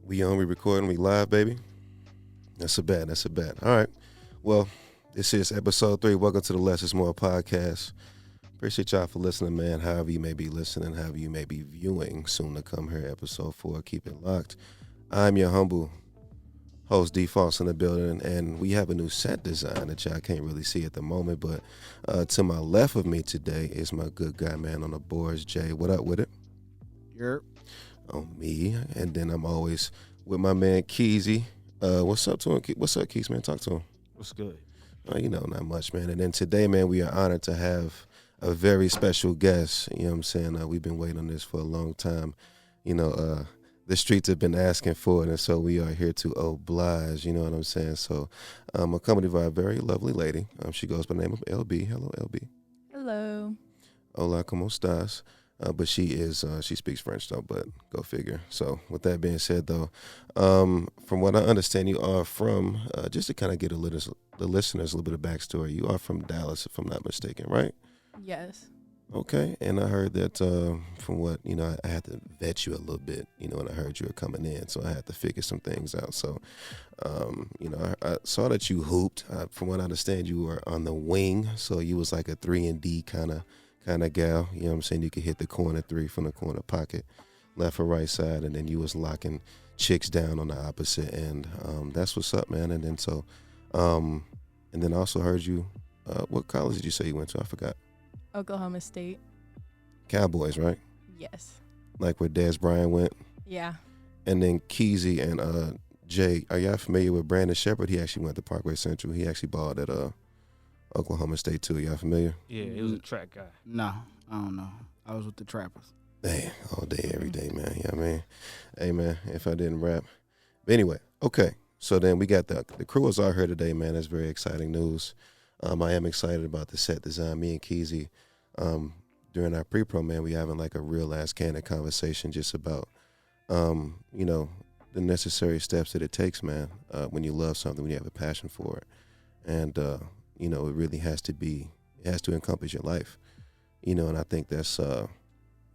We on, we recording, we live, baby. That's a bet. That's a bet. All right. Well, this is episode 3. Welcome to the Less is More podcast. Appreciate y'all for listening, man. However you may be listening, however you may be viewing. Soon to come here, episode 4. Keep it locked. I'm your humble host, D Falls in the building, and we have a new set design that y'all can't really see at the moment. But to my left of me today is my good guy, man, on the boards, Jay. What up with it? Yep. On me, and then I'm always with my man Keezy. What's up to him? What's up, Keys, man? Talk to him. What's good? You know, not much, man. And then today, man, we are honored to have a very special guest. You know what I'm saying? We've been waiting on this for a long time. You know, the streets have been asking for it, and so we are here to oblige. You know what I'm saying? So I'm accompanied by a very lovely lady. She goes by the name of LB. Hello, LB. Hello. Hola, ¿cómo estás? But she speaks French though, but go figure. So with that being said though, from what I understand, you are from, just to kind of get the listeners a little bit of backstory, you are from Dallas, if I'm not mistaken, right? Yes. Okay. And I heard that from what, you know, I had to vet you a little bit, you know, and I heard you were coming in, so I had to figure some things out. So, you know, I saw that you hooped. From what I understand, you were on the wing, so you was like a 3-and-D kind of gal, you know what I'm saying? You could hit the corner 3 from the corner pocket, left or right side, and then you was locking chicks down on the opposite end. That's what's up, man. And then so, and then I also heard you, what college did you say you went to? I forgot. Oklahoma State. Cowboys, right? Yes. Like where Dez Bryant went? Yeah. And then Keezy and Jay, are y'all familiar with Brandon Shepard? He actually went to Parkway Central. He actually balled at Oklahoma State too. Y'all familiar? Yeah, he was a track guy. No, I don't know. I was with the Trappers. Hey, all day, every day, man. You know what I mean? Hey, man, if I didn't rap. But anyway, okay. So then we got the crew is out here today, man. That's very exciting news. I am excited about the set design. Me and Keezy, during our pre-pro, man, we having like a real ass candid conversation just about, you know, the necessary steps that it takes, man, when you love something, when you have a passion for it. And, you know, it really has to encompass your life, you know, and I think that's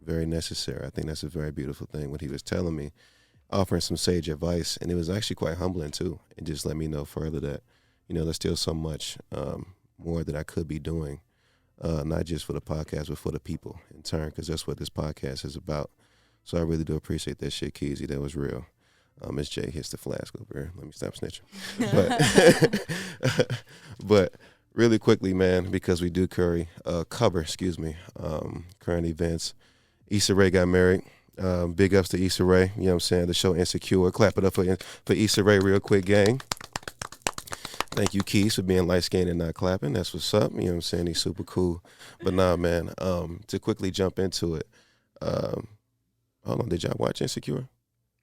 very necessary. I think that's a very beautiful thing. What he was telling me, offering some sage advice, and it was actually quite humbling too. And just let me know further that, you know, there's still so much more that I could be doing, not just for the podcast, but for the people in turn, because that's what this podcast is about. So I really do appreciate that shit, Keezy. That was real. Miss J hits the flask over here. Let me stop snitching. But really quickly, man, because we do cover current events. Issa Rae got married. Big ups to Issa Rae. You know what I'm saying? The show Insecure. Clap it up for Issa Rae real quick, gang. Thank you, Keys, for being light-skinned and not clapping. That's what's up. You know what I'm saying? He's super cool. But nah, man, to quickly jump into it, hold on. Did y'all watch Insecure?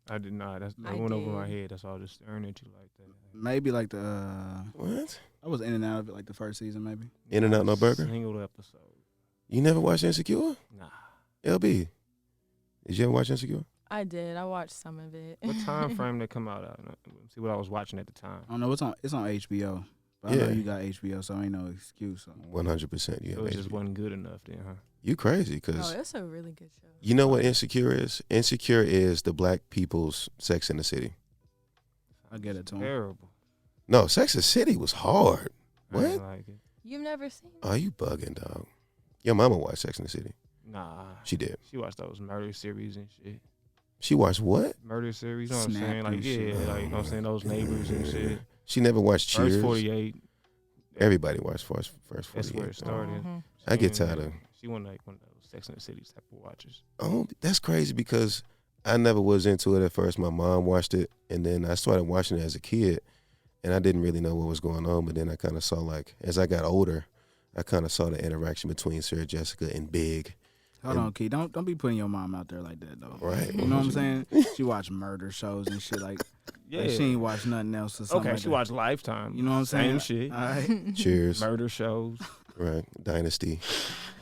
I did not. That I went over did. my head. That's all just staring at you like that. Maybe like the What? I was in and out of it like the first season, maybe. In and Out, no burger? Single episode. You never watched Insecure? Nah. LB, did you ever watch Insecure? I did. I watched some of it. What time frame they come out at? See what I was watching at the time. I don't know. It's on HBO. But Yeah. I know you got HBO, so ain't no excuse. So. 100%. You So have it just HBO. wasn't good enough then, huh? You crazy, Oh, because it's a really good show. you know what Insecure is? Insecure is the black people's Sex in the City. I get it to him. Terrible. No, Sex in the City was hard. I didn't What? like it. You've never seen it? Are you bugging, dog? Your mama watched Sex in the City. Nah. She did. She watched those murder series and shit. She watched what? Murder series, you know what I'm Snap saying? Like, and yeah, shit. like, you know what I'm saying? Those neighbors and shit. She never watched First Cheers. 48. Everybody watched first 48. That's where it started. Mhm. I get She tired ain't- of- She wasn't like one of those Sex and the City type of watchers. Oh, that's crazy because I never was into it at first. My mom watched it, and then I started watching it as a kid, and I didn't really know what was going on. But then I kind of saw, like, as I got older, I kind of saw the interaction between Sarah Jessica and Big. Hold on, Key. Don't be putting your mom out there like that though. Right. You know what I'm saying? She watched murder shows and shit like. Yeah. Like she ain't watched nothing else or something. Okay, like she that. watched Lifetime. You know what I'm saying? Same shit. All right. Cheers. Murder shows. Right. Dynasty.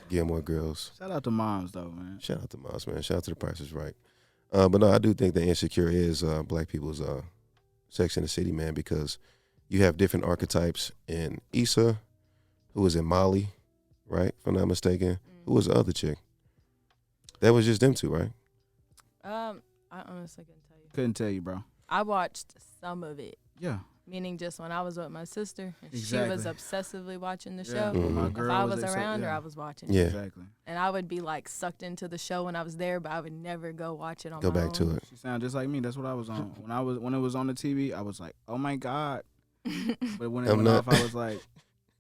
Gilmore Girls. Shout out to moms though, man. Shout out to Moms, man. Shout out to The Price is Right. But no, I do think that Insecure is black people's Sex in the City, man, because you have different archetypes in Issa, who was in Molly, right? If I'm not mistaken. Who was the other chick? That was just them two, right? I honestly couldn't tell you. Couldn't tell you, bro. I watched some of it, Yeah. meaning just when I was with my sister, and she Exactly. was obsessively watching the Yeah. show. Mhm. My If girl If I was exci- around her, yeah. I was watching Yeah. it. Exactly. And I would be like sucked into the show when I was there, but I would never go watch it on Go my back to own. it. She sounded just like me. That's what I was on. When it was on the TV, I was like, oh my God. But when it I'm went not- off, I was like,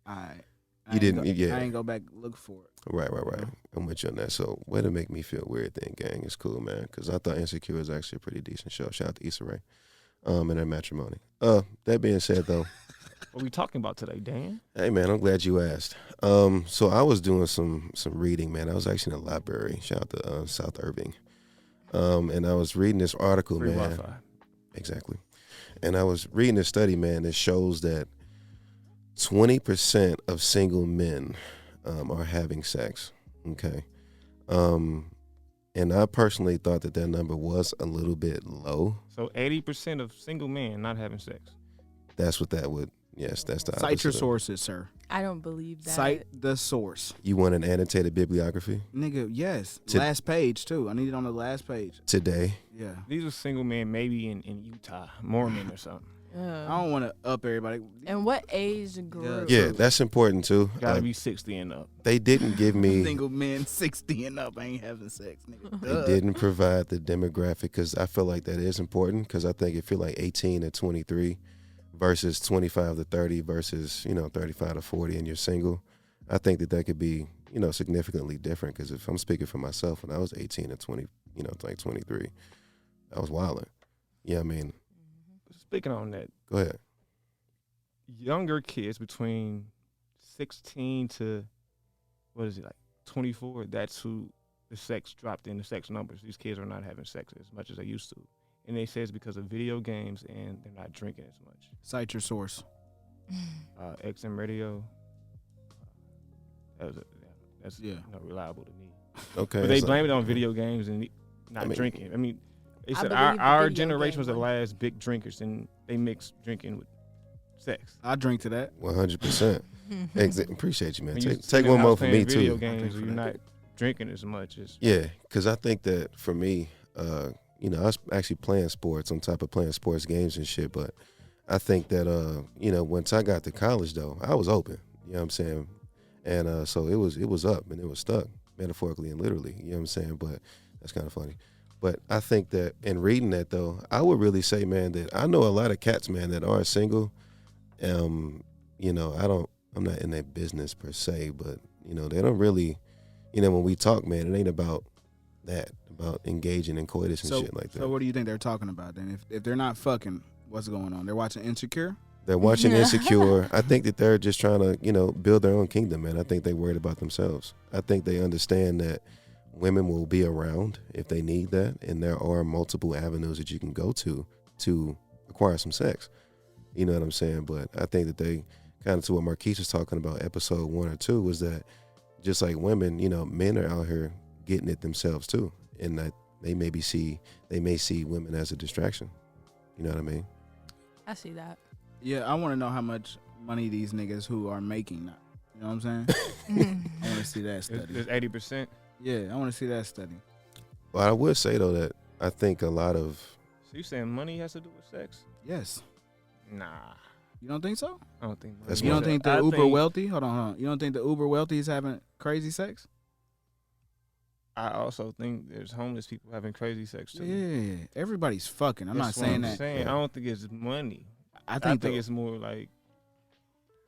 all right. You didn't- Go, yeah. I ain't go back look for it. Right. Yeah. I'm with you on that. So, way to make me feel weird then, gang. It's cool, man. Because I thought Insecure was actually a pretty decent show. Shout out to Issa Rae and her matrimony. That being said, though, What we talking about today, Dan? hey, man, I'm glad you asked. So, I was doing some reading, man. I was actually in the library. Shout out to South Irving. And I was reading this article, Free man. Wi-Fi. Exactly. And I was reading a study, man, that shows that 20% of single men are having sex. Okay. And I personally thought that number was a little bit low. So 80% of single men not having sex. That's what that would, yes, that's the Cite your opposite of- sources, sir. I don't believe that. Cite the source. You want an annotated bibliography? Nigga, yes. To- Last page, too. I need it on the last page. Today. Yeah. These are single men maybe in Utah, Mormon or something. I don't want to up everybody. And what age group? Yeah, that's important too. Gotta be 60 and up. They didn't give me, Single men 60 and up ain't having sex, nigga. they Duh. didn't provide the demographic because I feel like that is important because I think if you're like 18 to 23 versus 25 to 30 versus, 35 to 40 and you're single, I think that could be, significantly different because if I'm speaking for myself, when I was 18 to 20, like 23, I was wilding. Yeah, I mean, Speaking on that, go ahead. younger kids between 16 to, what is it, like 24, that's who the sex dropped in the sex numbers. These kids are not having sex as much as they used to. And they say it's because of video games and they're not drinking as much. Cite your source. XM radio, that's Yeah. reliable to me. Okay. But they so- blame it on video games and not I mean- drinking. I mean, they I said believe the our video generation game was the one. last big drinkers, and they mixed drinking with sex. I drink to that. 100%. Appreciate you, man. When you Take sit in one the more house for playing me, video too. games, for you're that. not drinking as much as Yeah, because I think that for me, I was actually playing sports on top of playing sports games and shit. But I think that, once I got to college, though, I was open. You know what I'm saying? And so it was up and it was stuck, metaphorically and literally. You know what I'm saying? But that's kind of funny. But I think that in reading that, though, I would really say, man, that I know a lot of cats, man, that are single. I'm not in that business per se, but, they don't really, when we talk, man, it ain't about that, about engaging in coitus and shit like that. So what do you think they're talking about then? If they're not fucking, what's going on? They're watching Insecure? They're watching Insecure. I think that they're just trying to, build their own kingdom, man. I think they're worried about themselves. I think they understand that women will be around if they need that, and there are multiple avenues that you can go to acquire some sex. You know what I'm saying? But I think that they kind of, to what Marquise was talking about, episode 1 or 2, was that just like women, men are out here getting it themselves too, and that they may see women as a distraction. You know what I mean? I see that. Yeah, I want to know how much money these niggas who are making now. You know what I'm saying? I want to see that study. there's 80%. Yeah, I want to see that study. Well, I would say though that I think a lot of So you saying money has to do with sex? Yes. Nah, You don't think so? I don't think. That's You why- don't think the I uber think- wealthy? Hold on. You don't think the uber wealthy is having crazy sex? I also think there's homeless people having crazy sex too. Yeah, everybody's fucking. I'm not That's what saying I'm that. saying. I don't think it's money. I I think, think it's more like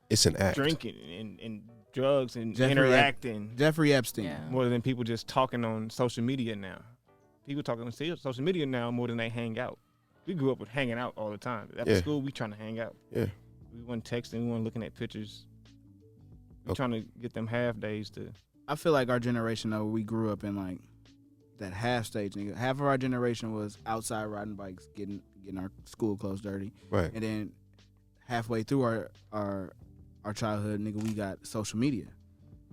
it's an act. drinking and drugs and Jeffrey interacting Jeffrey Epstein. Yeah. more than people just talking on social media now. People talking on social media now more than they hang out. We grew up with hanging out all the time. After Yeah. school, we trying to hang out. Yeah. We weren't texting. We weren't looking at pictures. We Okay. trying to get them half days to. I feel like our generation though, we grew up in like that half stage. Nigga. Half of our generation was outside riding bikes, getting our school clothes dirty, Right. and then halfway through our childhood, nigga, we got social media.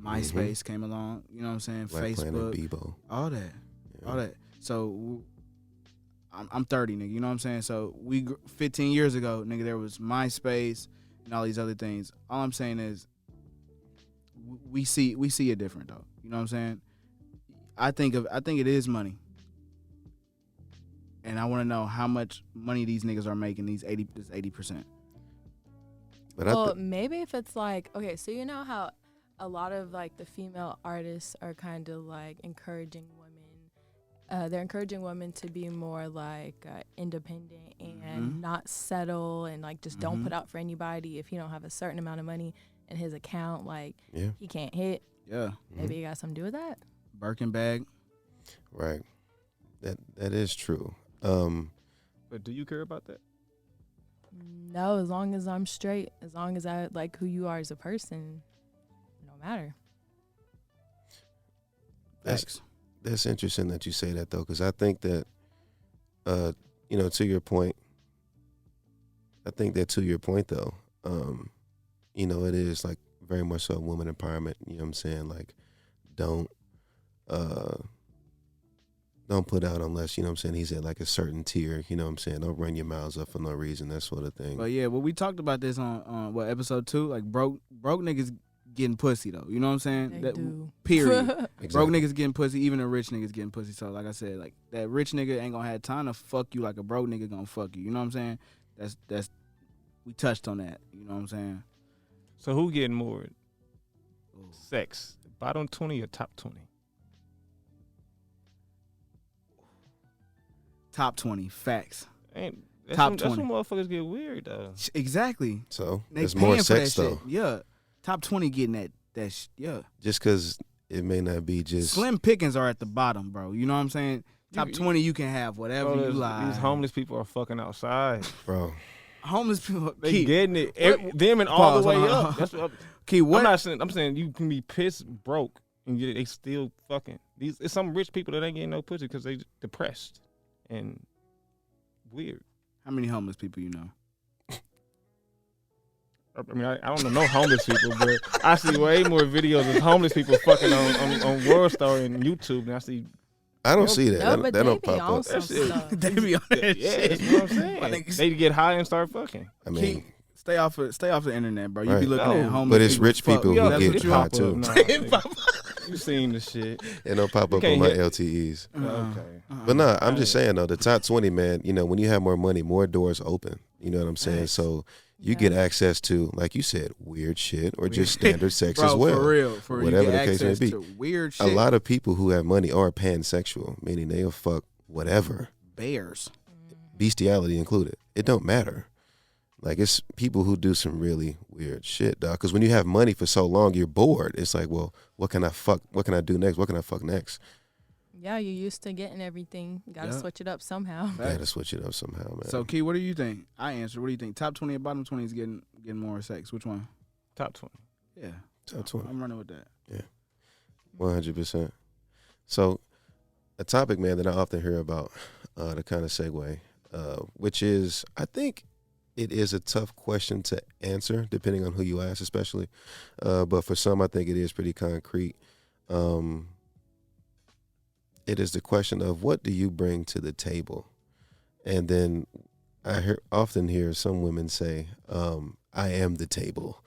MySpace came along. You know what I'm saying? Black Planet, Facebook, Bebo. all that. Yeah. All that. So I'm 30, nigga. You know what I'm saying? So 15 years ago, nigga, there was MySpace and all these other things. All I'm saying is we see it different though. You know what I'm saying? I think it is money. and I want to know how much money these niggas are making. This 80%. But Well, maybe if it's like, okay, so you know how a lot of like the female artists are kind of like encouraging women. They're encouraging women to be more like independent and not settle and like just don't put out for anybody. If you don't have a certain amount of money in his account, like he can't hit. Yeah. Maybe you got something to do with that. Birkin bag. right. That is true. But do you care about that? No, as long as I'm straight, as long as I like who you are as a person, it don't matter. That's interesting that you say that though, because I think that, to your point. I think that to your point though, it is like very much so woman empowerment. You know what I'm saying? Like, don't put out unless, you know what I'm saying, he's at like a certain tier. You know what I'm saying? Don't run your mouths up for no reason. That sort of thing. But yeah, well, we talked about this on episode 2. Like broke niggas getting pussy though. You know what I'm saying? They do. Period. Exactly. Broke niggas getting pussy, even a rich niggas getting pussy. So like I said, like that rich nigga ain't gonna have time to fuck you like a broke nigga gonna fuck you. You know what I'm saying? That's we touched on that. You know what I'm saying? So who getting more sex? Bottom 20 or top 20? Top 20 facts. Ain't Top that's 20. when motherfuckers get weird though. Exactly. So They there's more paying for sex that though. shit. Yeah. Top 20 getting that yeah. Just because it may not be just Slim pickings are at the bottom, bro. You know what I'm saying? Top 20 you can have whatever you like. These homeless people are fucking outside. bro. Homeless people They Key, getting it. what- Them and all Pause, the way hold on, up. hold on. That's what Key, what? I'm saying you can be pissed broke and they still fucking. It's some rich people that ain't getting no pussy because they depressed and weird. How many homeless people you know? I mean, I don't know no homeless people, but I see way more videos of homeless people fucking on World Star and YouTube than I see. I don't see that. No, that but that they don't be pop on up. some That shit- stuff. They be on that Yeah, shit. that's what I'm My saying. niggas- They get high and start fucking. I mean, Stay off the internet, bro. You be Right. looking at No. homeless But it's people rich fuck. people Yeah, who that's get what you high want. too. Nah, you seen the shit. it don't pop You up can't on my hit- LTEs. Okay. But no, I'm just saying though, the top 20, man. When you have more money, more doors open. You know what I'm saying? Facts. So you get access to, like you said, weird shit or just standard sex Bro, as well. for real. Whatever you get the case may access be. to weird shit. A lot of people who have money are pansexual, meaning they'll fuck whatever, bears. bestiality included. It don't matter. Like, it's people who do some really weird shit, dog. Because when you have money for so long, you're bored. It's like, well, what can I fuck? What can I do next? What can I fuck next? Yeah, you're used to getting everything. You gotta Yeah. switch it up somehow. Gotta switch it up somehow, man. So, Key, what do you think? I answered. What do you think? Top 20 and bottom 20 is getting more sex. Which one? Top 20. Yeah. Top 20. I'm running with that. 100%. So, a topic, man, that I often hear about, to kind of segue, which is, I think it is a tough question to answer, depending on who you ask, especially. But for some, I think it is pretty concrete. It is the question of, what do you bring to the table? And then I often hear some women say, I am the table.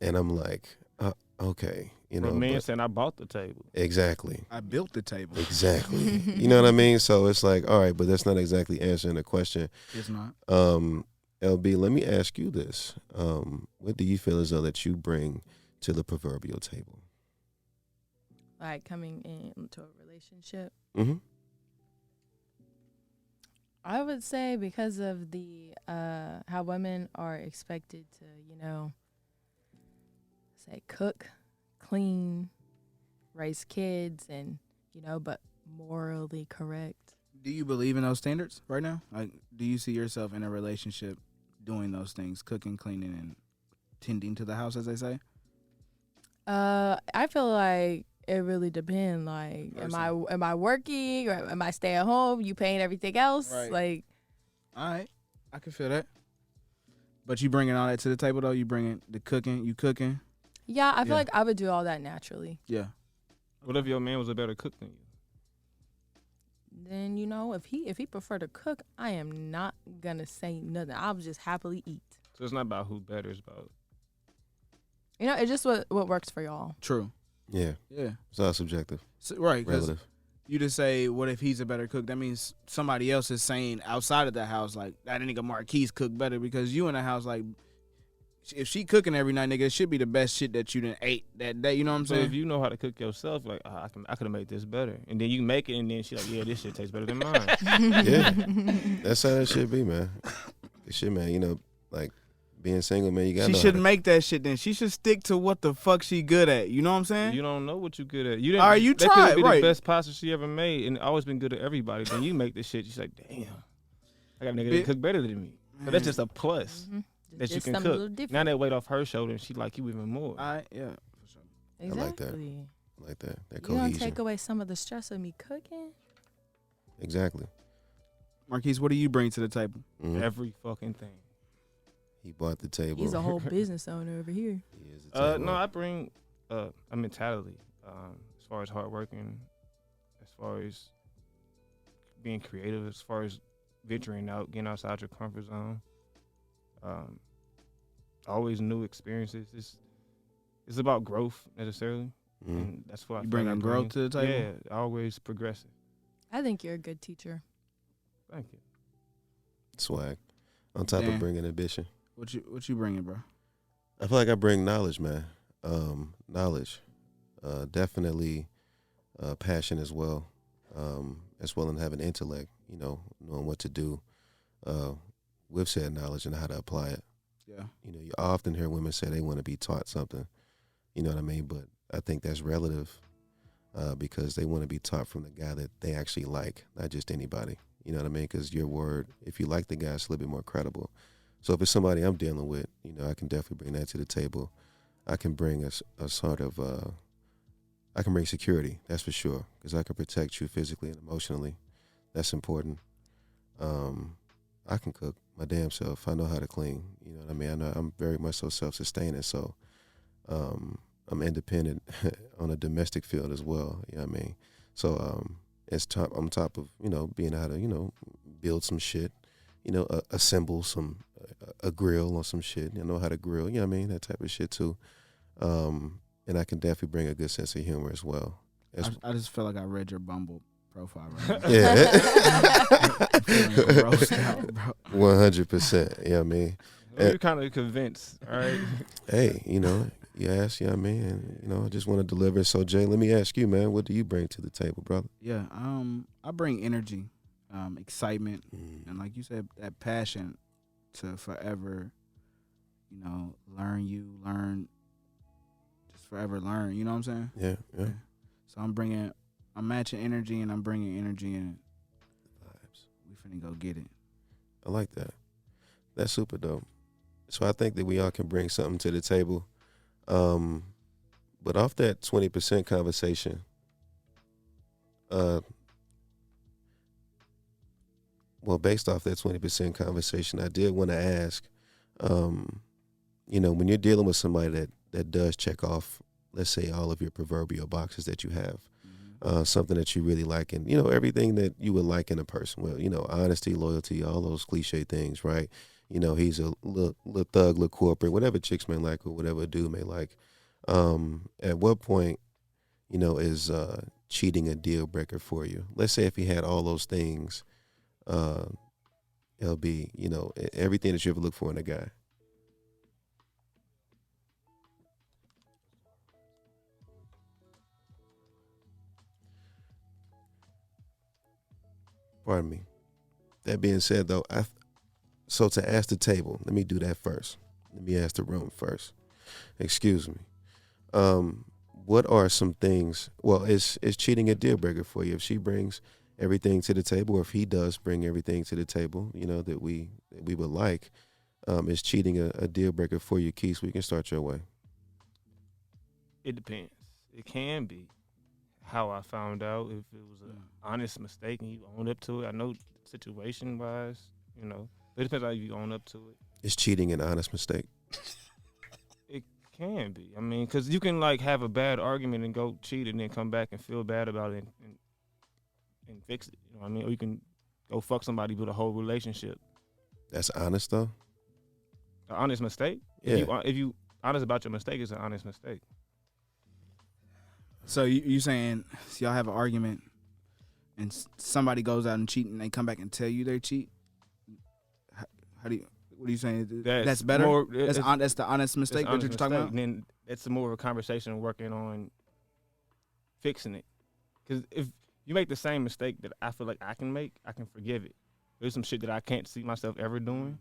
And I'm like, okay. But man saying I bought the table. Exactly. I built the table. Exactly. You know what I mean? So it's like, all right, but that's not exactly answering the question. It's not. LB, let me ask you this. What do you feel as though that you bring to the proverbial table? Like coming into a relationship. Mm-hmm. I would say because of the how women are expected to, say cook, clean, raise kids, and but morally correct. Do you believe in those standards right now? Like, do you see yourself in a relationship doing those things, cooking, cleaning, and tending to the house, as they say? I feel like it really depends. Like, am I working or am I staying home? You paying everything else? Right. Like, All right, I can feel that. But you bringing all that to the table, though? You bringing the cooking? You cooking? yeah, I feel Yeah. like I would do all that naturally. Yeah. What if your man was a better cook than you? Then if he prefer to cook, I am not gonna say nothing. I'll just happily eat. So it's not about who's better. It's about It's just what works for y'all. True. Yeah. Yeah. It's all subjective, So, right. 'cause relative. you just say, what if he's a better cook? That means somebody else is saying outside of the house, like, that nigga Marquise cook better, because you in the house, like, if she cooking every night, nigga, it should be the best shit that you done ate that day. You know what I'm So saying? if you know how to cook yourself, like I could have made this better, and then you make it, and then she like, yeah, this shit tastes better than mine. Yeah, that's how that should be, man. It should, man. You know, like being single, man. You got. She shouldn't make that shit. Then she should stick to what the fuck she good at. You know what I'm saying? You don't know what you good at. You didn't. All right, you that tried, could be right. the best pasta she ever made, and always been good at everybody. Then you make this shit. She's like, damn, I got a nigga that cook better than me. But that's just a plus that you Just can something a cook. little different. Now that weight off her shoulder, and she like you even more. All right, yeah. Exactly. I like that. I like that. That You don't cohesion. take away some of the stress of me cooking. Exactly. Marquise, what do you bring to the table? Mhm. Every fucking thing. He bought the table. He's a whole business owner over here. He is the table. No, I bring a mentality as far as hard working, as far as being creative, as far as venturing out, getting outside your comfort zone. Always new experiences. It's about growth necessarily, Mhm. and that's what I You feel bringing like I growth to the table? Yeah, always progressing. I think you're a good teacher. Thank you. Swag. On top Damn. of bringing ambition. What you bringing, bro? I feel like I bring knowledge, man. Knowledge. Definitely passion as well. As well as having intellect, you know, knowing what to do with said knowledge and how to apply it. Yeah. You know, you often hear women say they want to be taught something. You know what I mean? But I think that's relative because they want to be taught from the guy that they actually like, not just anybody. You know what I mean? Because your word, if you like the guy, it's a little bit more credible. So if it's somebody I'm dealing with, you know, I can definitely bring that to the table. I can bring a sort of, I can bring security, that's for sure, because I can protect you physically and emotionally. That's important. I can cook my damn self. I know how to clean. You know what I mean? I know I'm very much so self-sustaining. So I'm independent on a domestic field as well. You know what I mean? So it's on top of, you know, being able to, you know, build some shit, you know, assemble a grill or some shit. You know how to grill, you know what I mean? That type of shit too. And I can definitely bring a good sense of humor as well. I just feel like I read your Bumble profile right now. Yeah. Grossed out, bro. 100%. You know what I mean? You're kind of convinced, all right? Hey, you know, you ask, you know what I mean? And, you know, I just want to deliver. So, Jay, let me ask you, man, what do you bring to the table, brother? Yeah, I bring energy, excitement, and like you said, that passion to forever, you know, just forever learn. You know what I'm saying? Yeah. So I'm matching energy, and I'm bringing energy in. Vibes. We finna go get it. I like that. That's super dope. So I think that we all can bring something to the table. But off that 20% conversation, based off that 20% conversation, I did want to ask, you know, when you're dealing with somebody that does check off, let's say, all of your proverbial boxes that you have, something that you really like, and, you know, everything that you would like in a person. Well, you know, honesty, loyalty, all those cliche things, right? You know, he's a little thug, little corporate, whatever chicks may like or whatever a dude may like. At what point, you know, is cheating a deal breaker for you? Let's say if he had all those things, LB, you know, everything that you ever look for in a guy. Pardon me. That being said, though, so to ask the table, let me do that first. Let me ask the room first. Excuse me. What are some things? Well, is cheating a deal breaker for you? If she brings everything to the table, or if he does bring everything to the table, you know, that we would like, is cheating a deal breaker for you, Keith? We can start your way. It depends. It can be. How I found out, if it was an honest mistake and you owned up to it. I know situation wise, you know, but it depends how you own up to it. Is cheating an honest mistake? It can be. I mean, because you can like have a bad argument and go cheat and then come back and feel bad about it and fix it. You know what I mean? Or you can go fuck somebody with a whole relationship. That's honest though. An honest mistake. Yeah. If you honest about your mistake, it's an honest mistake. So you saying, so y'all have an argument, and somebody goes out and cheat and they come back and tell you they cheat, how do you? What are you saying? That's better. More, That's the honest mistake that you're talking about. And then it's more of a conversation working on fixing it. Because if you make the same mistake that I feel like I can make, I can forgive it. There's some shit that I can't see myself ever doing,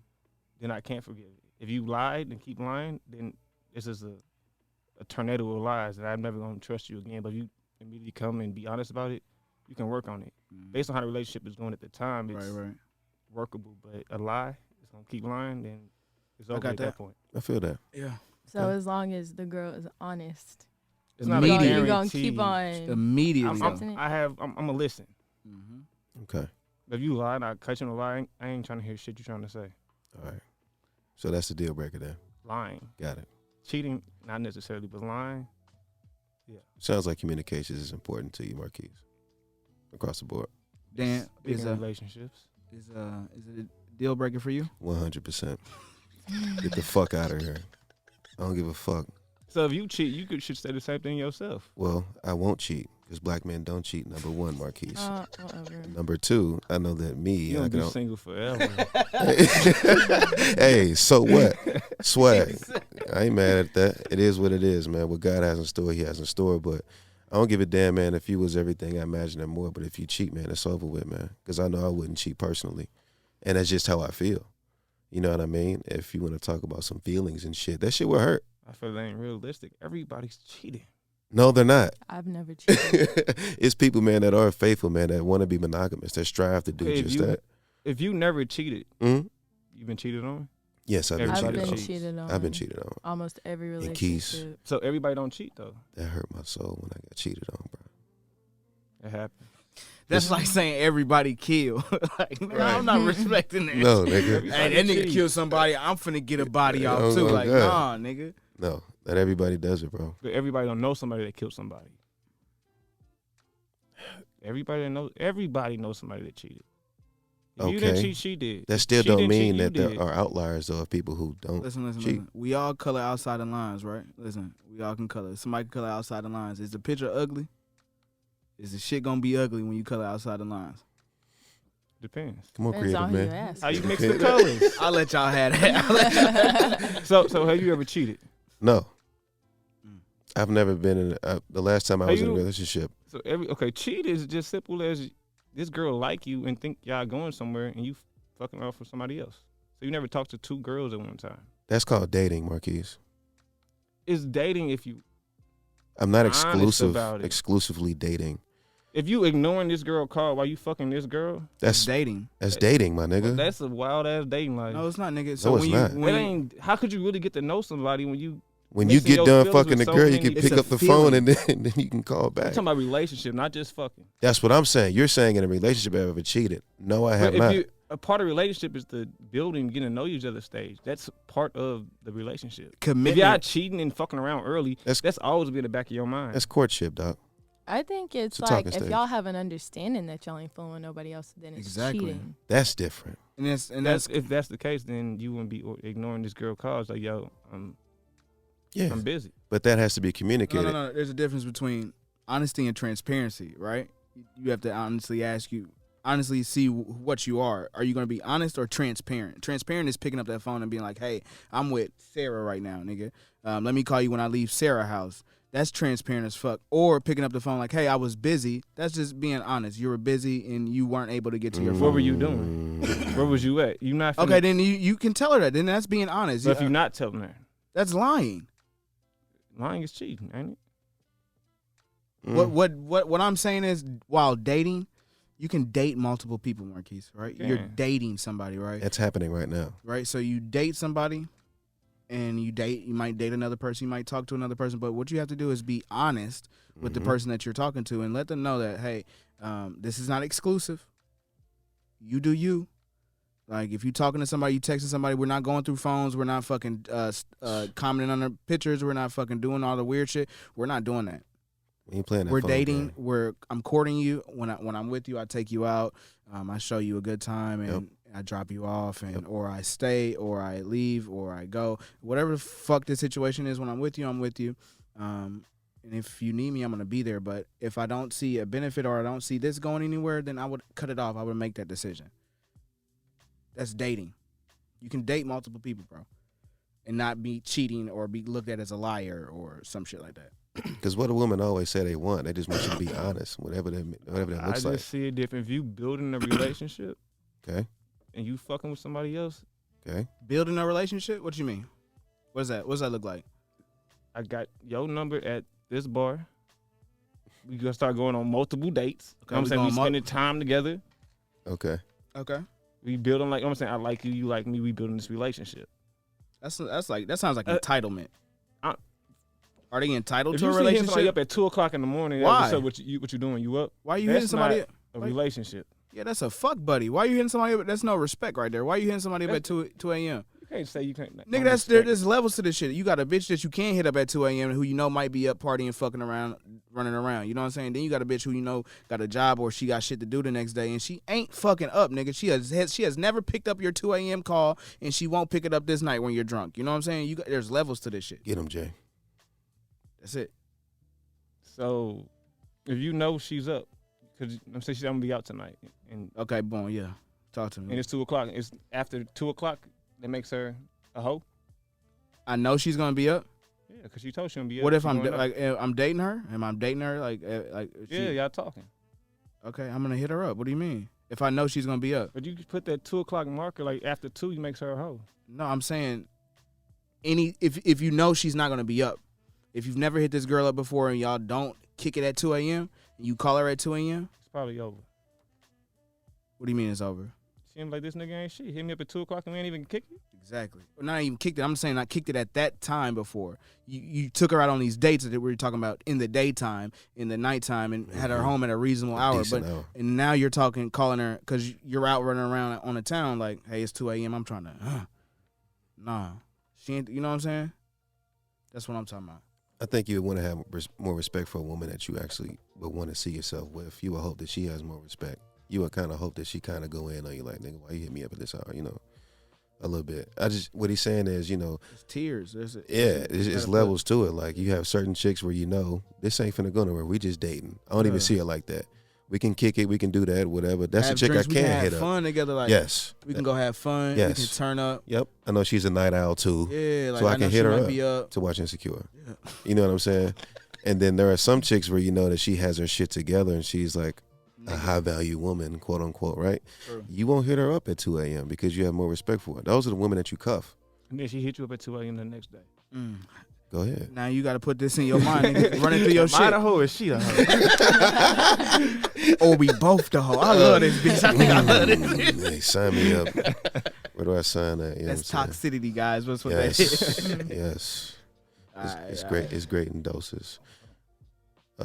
then I can't forgive it. If you lied and keep lying, then this is a tornado of lies that I'm never going to trust you again. But if you immediately come and be honest about it, you can work on it. Based on how the relationship is going at the time, it's workable. But a lie, it's going to keep lying, then it's over at that point. I feel that. Yeah. So as long as the girl is honest, It's not a you're gonna guarantee. keep on. Immediately. I'm gonna listen. Okay. If you lie and I cut you in a lie, I ain't trying to hear shit you're trying to say. All right. So that's the deal breaker then. Lying. Got it. Cheating, not necessarily, but lying, yeah. Sounds like communications is important to you, Marquise. Across the board. Dan, Speaking of relationships. Is it a deal breaker for you? 100%. Get the fuck out of here. I don't give a fuck. So if you cheat, you should say the same thing yourself. Well, I won't cheat because black men don't cheat. Number one, Marquise. Whatever. Number two, I know that me. You I don't be can single forever. Hey, so what? Swag. I ain't mad at that. It is what it is, man. What God has in store, He has in store. But I don't give a damn, man. If you was everything I imagined and more, but if you cheat, man, it's over with, man. Because I know I wouldn't cheat personally, and that's just how I feel. You know what I mean? If you want to talk about some feelings and shit, that shit will hurt. I feel that ain't realistic. Everybody's cheating. No, they're not. I've never cheated. It's people, man, that are faithful, man, that want to be monogamous, that strive to do Okay, just that. If you never cheated, Mm-hmm. you've been cheated on? Yes, I've been Everybody cheated on. cheats. cheated on. I've been cheated on. Almost every And Keys. relationship. So everybody don't cheat, though. That hurt my soul when I got cheated on, bro. It happens. That's like saying everybody kill. Like, man, Right. I'm not respecting that. No, nigga. Hey, that nigga cheat. kill somebody, I'm finna get a body off Oh, too. oh, Like, God. nah, nigga. No, not everybody does it, bro. But everybody don't know somebody that killed somebody. Everybody knows somebody that cheated. If you didn't Okay. cheat, she did. That still She don't didn't mean cheat, that you there did. are outliers, though, of people who don't. Listen. cheat. We all color outside the lines, right? Listen, we all can color. Somebody can color outside the lines. Is the picture ugly? Is the shit gonna be ugly when you color outside the lines? Depends. Come on, Depends creative, on who you man. ask. How you mix the colors? I'll let y'all have that. So have you ever cheated? No. Mm. I've never been in the last time I Are was in a you- relationship. So cheat is just simple as this girl like you and think y'all going somewhere and you fucking off with somebody else. So you never talked to two girls at one time. That's called dating, Marquise. It's dating if you I'm not Honest about it. exclusively dating. if you ignoring this girl call while you fucking this girl. That's dating. dating, my nigga. Well, that's a wild ass dating life. No, it's not, nigga. No, it's when not. you That when ain't. How could you really get to know somebody when you? when you mixing get your done feelings fucking the with so girl, you many- can It's pick a up the feeling. phone and then you can call I'm back. talking about relationship, not just fucking. That's what I'm saying. You're saying in a relationship I've ever cheated. No, I have But not. a part of relationship is the building, getting to know each other stage. That's part of the relationship. If commitment. y'all cheating and fucking around early, That's- that's always be in the back of your mind. That's courtship, dog. I think it's It's a like talking if stage. y'all have an understanding that y'all ain't fooling nobody else, then it's Exactly. cheating. That's different. and That's that's if that's the case, then you wouldn't be ignoring this girl calls like, yo, Yeah. I'm busy. But that has to be no, communicated. no. There's a difference between honesty and transparency, right? You have to honestly see what you are. Are you going to be honest or transparent? Transparent is picking up that phone and being like, hey, I'm with Sarah right now, nigga. Let me call you when I leave Sarah's house. That's transparent as fuck. Or picking up the phone like, hey, I was busy. That's just being honest. You were busy and you weren't able to get to your What phone. were you doing? Mm. Where was you at? You not finna, Okay, then you can tell her that. Then that's being honest. But if you're not telling her, That's lying. lying is cheating, ain't it? Mm. What I'm saying is, while dating, you can date multiple people, Marquise, right? You You're can. dating somebody, right? That's happening right now. Right? So you date somebody and you might date another person, you might talk to another person, but what you have to do is be honest with the Mhm. person that you're talking to and let them know that, hey, this is not exclusive. You do you. Like, if you're talking to somebody, you texting somebody, we're not going through phones, we're not fucking commenting on their pictures, we're not fucking doing all the weird shit. We're not doing that. We ain't playing that We're phone dating. game. I'm courting you. When I'm with you, I take you out. I show you a good time, and Yep. I drop you off, and Yep. or I stay, or I leave, or I go. Whatever the fuck the situation is, when I'm with you, I'm with you. and if you need me, I'm gonna be there. But if I don't see a benefit or I don't see this going anywhere, then I would cut it off. I would make that decision. That's dating. You can date multiple people, bro, and not be cheating or be looked at as a liar or some shit like that. Because what a woman always say they want, they just want you to be honest, whatever that I looks just like. see it different. If you building a relationship Okay, and you fucking with somebody else, okay. Building a relationship? What you mean? What does that look like? I got your number at this bar. We gonna start going on multiple dates. Okay, You know what I'm saying? we We going spending time together. Okay. Okay. We building like, you know what I'm saying? I like you, you like me. We building this relationship. That's like that sounds like Uh, entitlement. I- Are they entitled If to you a see somebody relationship? up at 2:00 in the morning, Why? what's up? What you doing? You up? Why are you That's hitting somebody? not a Why- relationship. Yeah, that's a fuck buddy. Why are you hitting somebody up? That's no respect right there. Why are you hitting somebody up at 2 a.m.? You can't say you can't. Nigga, that's there's levels to this shit. You got a bitch that you can't hit up at 2 a.m. who you know might be up partying, fucking around, running around. You know what I'm saying? Then you got a bitch who you know got a job or she got shit to do the next day and she ain't fucking up, nigga. She has never picked up your 2 a.m. call and she won't pick it up this night when you're drunk. You know what I'm saying? There's levels to this shit. Get him, Jay. That's it. So, if you know she's up, because I'm saying she's gonna be out tonight, and Okay, boom, yeah. Talk to me. it's 2:00. It's after 2:00 that makes her a hoe. I know she's gonna be up. Yeah, because she told she gonna be up. What if She I'm going up. I'm dating her? Am I dating her? Like Yeah, y'all talking. Okay, I'm gonna hit her up. What do you mean? If I know she's gonna be up? But you could put that 2:00 marker like after 2, you makes her a hoe. No, I'm saying if you know she's not gonna be up. If you've never hit this girl up before and y'all don't kick it at 2 a.m. and you call her at 2 a.m. It's probably over. What do you mean it's over? Seems like this nigga ain't shit. Hit me up at 2:00 and we ain't even kick it. Exactly. Not even kicked it. I'm saying I kicked it at that time before. You took her out on these dates that we were talking about in the daytime, in the nighttime, and had her home at a reasonable hour. Decent But hour. and now you're calling her because you're out running around on the town like, hey, it's 2 a.m. I'm trying to, nah, she ain't. You know what I'm saying? That's what I'm talking about. I think you would want to have more respect for a woman that you actually would want to see yourself with. You would hope that she has more respect. You would kind of hope that she kind of go in on you like, nigga, why you hit me up at this hour? You know, a little bit. What he's saying is, you know, It's tears. it's levels to it. Like you have certain chicks where you know this ain't finna go nowhere. We just dating. I don't even see it like that. We can kick it. We can do that. Whatever. That's a chick I can hit have up. fun together. Like Yes. we can go have fun. Yes. We can turn up. Yep. I know she's a night owl too. Yeah, like So I I can know hit she her might up. be up. To watch Insecure. Yeah. You know what I'm saying? And then there are some chicks where you know that she has her shit together and she's like a high value woman, quote unquote, right? True. You won't hit her up at 2 a.m. because you have more respect for her. Those are the women that you cuff. And then she hit you up at 2 a.m. the next day. Mm. Go ahead. Now you got to put this in your mind, nigga. Running through your Am I shit. the hoe or is she the hoe? Or we both the hoe. I love this bitch. I think I love this bitch. Hey, sign me up. Where do I sign at? You know That's what I'm saying? toxicity, guys. What's what Yes. that is. Yes. Alright, It's alright. great. It's great in doses.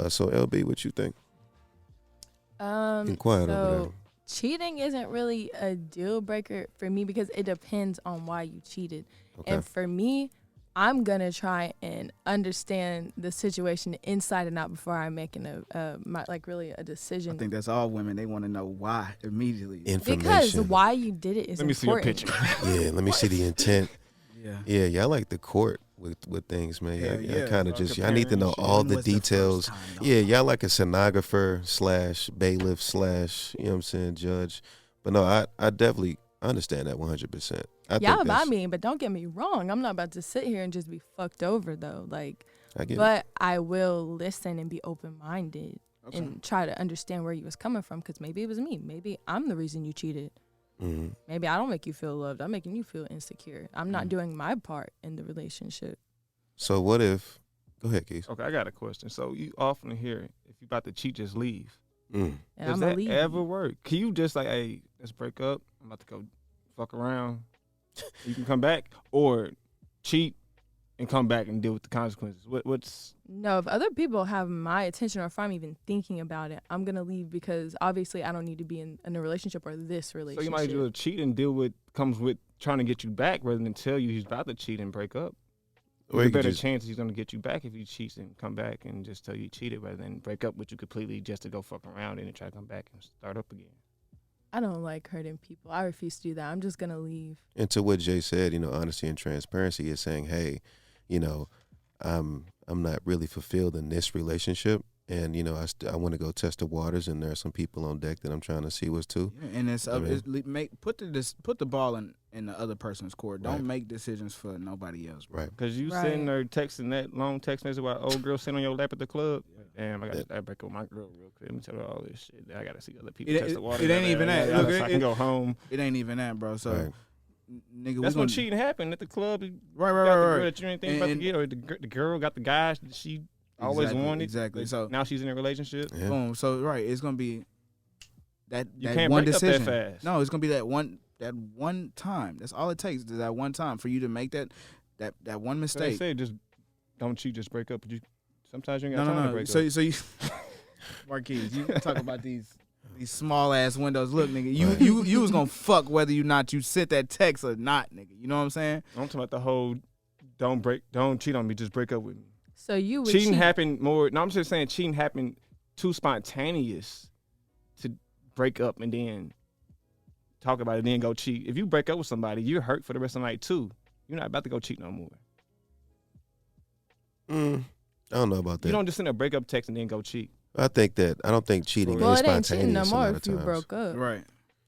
So LB, what you think? Been quiet over there. Cheating isn't really a deal breaker for me because it depends on why you cheated. Okay. And for me, I'm gonna try and understand the situation inside and out before I'm making really a I decision. think that's all women. They want to know why immediately. Because Information. why you did it is Let me see your important. picture. Yeah, let me see the intent. Yeah. Yeah, y'all like the court with things, man. Yeah, Yeah, yeah. kind of Start just, I need to know comparing all When the was first details. time, though? Yeah, y'all like a stenographer / bailiff / you know what I'm saying, judge. But no, I definitely understand that 100%. Yeah, I mean, but don't get me wrong. I'm not about to sit here and just be fucked over though. Like, I get it. but I will listen and be open minded Okay. and try to understand where you was coming from. Because maybe it was me. Maybe I'm the reason you cheated. Mhm. Maybe I don't make you feel loved. I'm making you feel insecure. I'm not doing my part in the relationship. So what if, go ahead, Keith. Okay, I got a question. So you often hear, if you about to cheat, just leave. Mm. And Does I'm that gonna leave. ever work? Can you just like, hey, let's break up. I'm about to go fuck around. You can come back, or cheat and come back and deal with the consequences. What's No, if other people have my attention or if I'm even thinking about it, I'm gonna leave because obviously I don't need to be in a relationship or this so relationship. you might as well cheat and deal with comes with trying to get you back rather than tell you he's about to cheat and break up. Or There's you a could better just- chance he's gonna get you back if you cheat and come back and just tell you cheated rather than break up with you completely just to go fuck around and then try to come back and start up again. I don't like hurting people. I refuse to do that. I'm just gonna leave. And to what Jay said, you know, honesty and transparency is saying, hey, you know, I'm not really fulfilled in this relationship, and I want to go test the waters, and there are some people on deck that I'm trying to see what's to. Yeah, and it's put the ball in the other person's court. Don't Right. make decisions for nobody else, bro. Right. Because you Right. sitting there texting that long text message while old girl sitting on your lap at the club. Damn, I got to break up with my girl real quick. Let me tell her all this shit. I got to see other people test the water. it ain't even that. Look, So I can go home. It ain't even that, bro. So, Right. nigga, That's we when gonna cheating happened at the club. You right, got the girl right. that you ain't think about to And- get, or the girl got the guy that she always wanted. Exactly. But So now she's in a relationship. Yeah. boom. So right, it's gonna be that You that can't one break decision. up that fast. No, it's gonna be that one time. That's all it takes. Is that one time for you to make that one So they mistake. say just don't cheat, just break up. But sometimes you ain't got time to No. break So up. you, Marquise, you talk about these small ass windows. Look, nigga, Right. you was gonna fuck whether you not you sent that text or not, nigga. You know what I'm saying? I'm talking about the whole don't cheat on me, just break up with me. So you would Cheating cheat. happened more. No, I'm just saying cheating happened too spontaneous to break up and then talk about it, then go cheat. If you break up with somebody, you're hurt for the rest of the night too. You're not about to go cheat no more. I don't know about that. You don't just send a breakup text and then go cheat. I don't think cheating Well, is it ain't cheating no spontaneous a more lot of if you times. broke up. Right.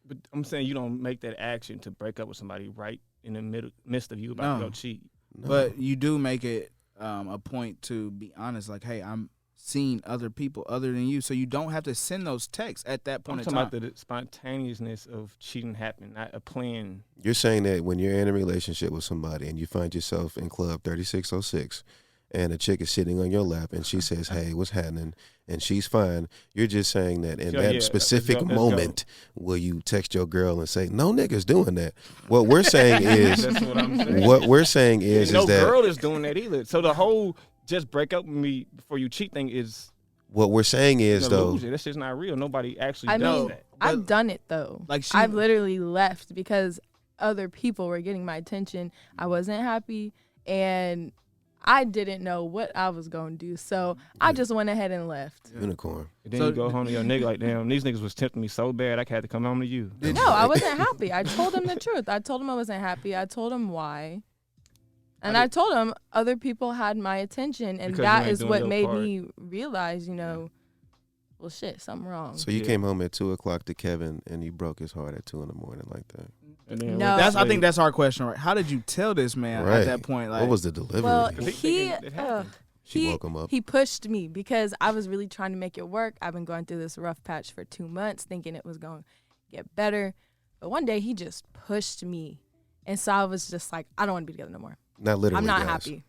But I'm saying you don't make that action to break up with somebody right in the midst of you about to No. go cheat. No. But you do make it a point to be honest. Like, hey, I'm seeing other people other than you, so you don't have to send those texts at that I'm point in talking time. about the spontaneousness of cheating happening, not a plan. You're saying that when you're in a relationship with somebody and you find yourself in Club 3606 and a chick is sitting on your lap and she says, "Hey, what's happening?" and she's fine, you're just saying that in Yeah, that yeah, specific let's go. moment will you text your girl and say, "No nigga's doing that." What we're saying is That's what I'm saying. what we're saying is no that girl is doing that either. So the whole just break up with me before you cheat thing is what we're saying is an though illusion. That's just not real. Nobody actually I does mean, that. I've done it though. Like I've literally left because other people were getting my attention. I wasn't happy, and I didn't know what I was gonna do. So I just went ahead and left. unicorn. And then So- you go home to your nigga like, damn, these niggas was tempting me so bad I had to come home to you. No, I wasn't happy. I told him the truth. I told him I wasn't happy. I told him why. And I told him other people had my attention, and Because you that ain't is doing what your made part. me realize, well, shit, something wrong. So you Yeah. came home at 2:00 to Kevin and you broke his heart at 2 in the morning like that. And then No. went to I think sleep. that's our question, right? How did you tell this man Right. at that point? Like, What was the delivery? Well, Because he it happened. She he- woke him up. He pushed me because I was really trying to make it work. I've been going through this rough patch for 2 months, thinking it was going to get better. But one day he just pushed me. And so I was just like, I don't want to be together no more. Not literally. I'm not guys. happy.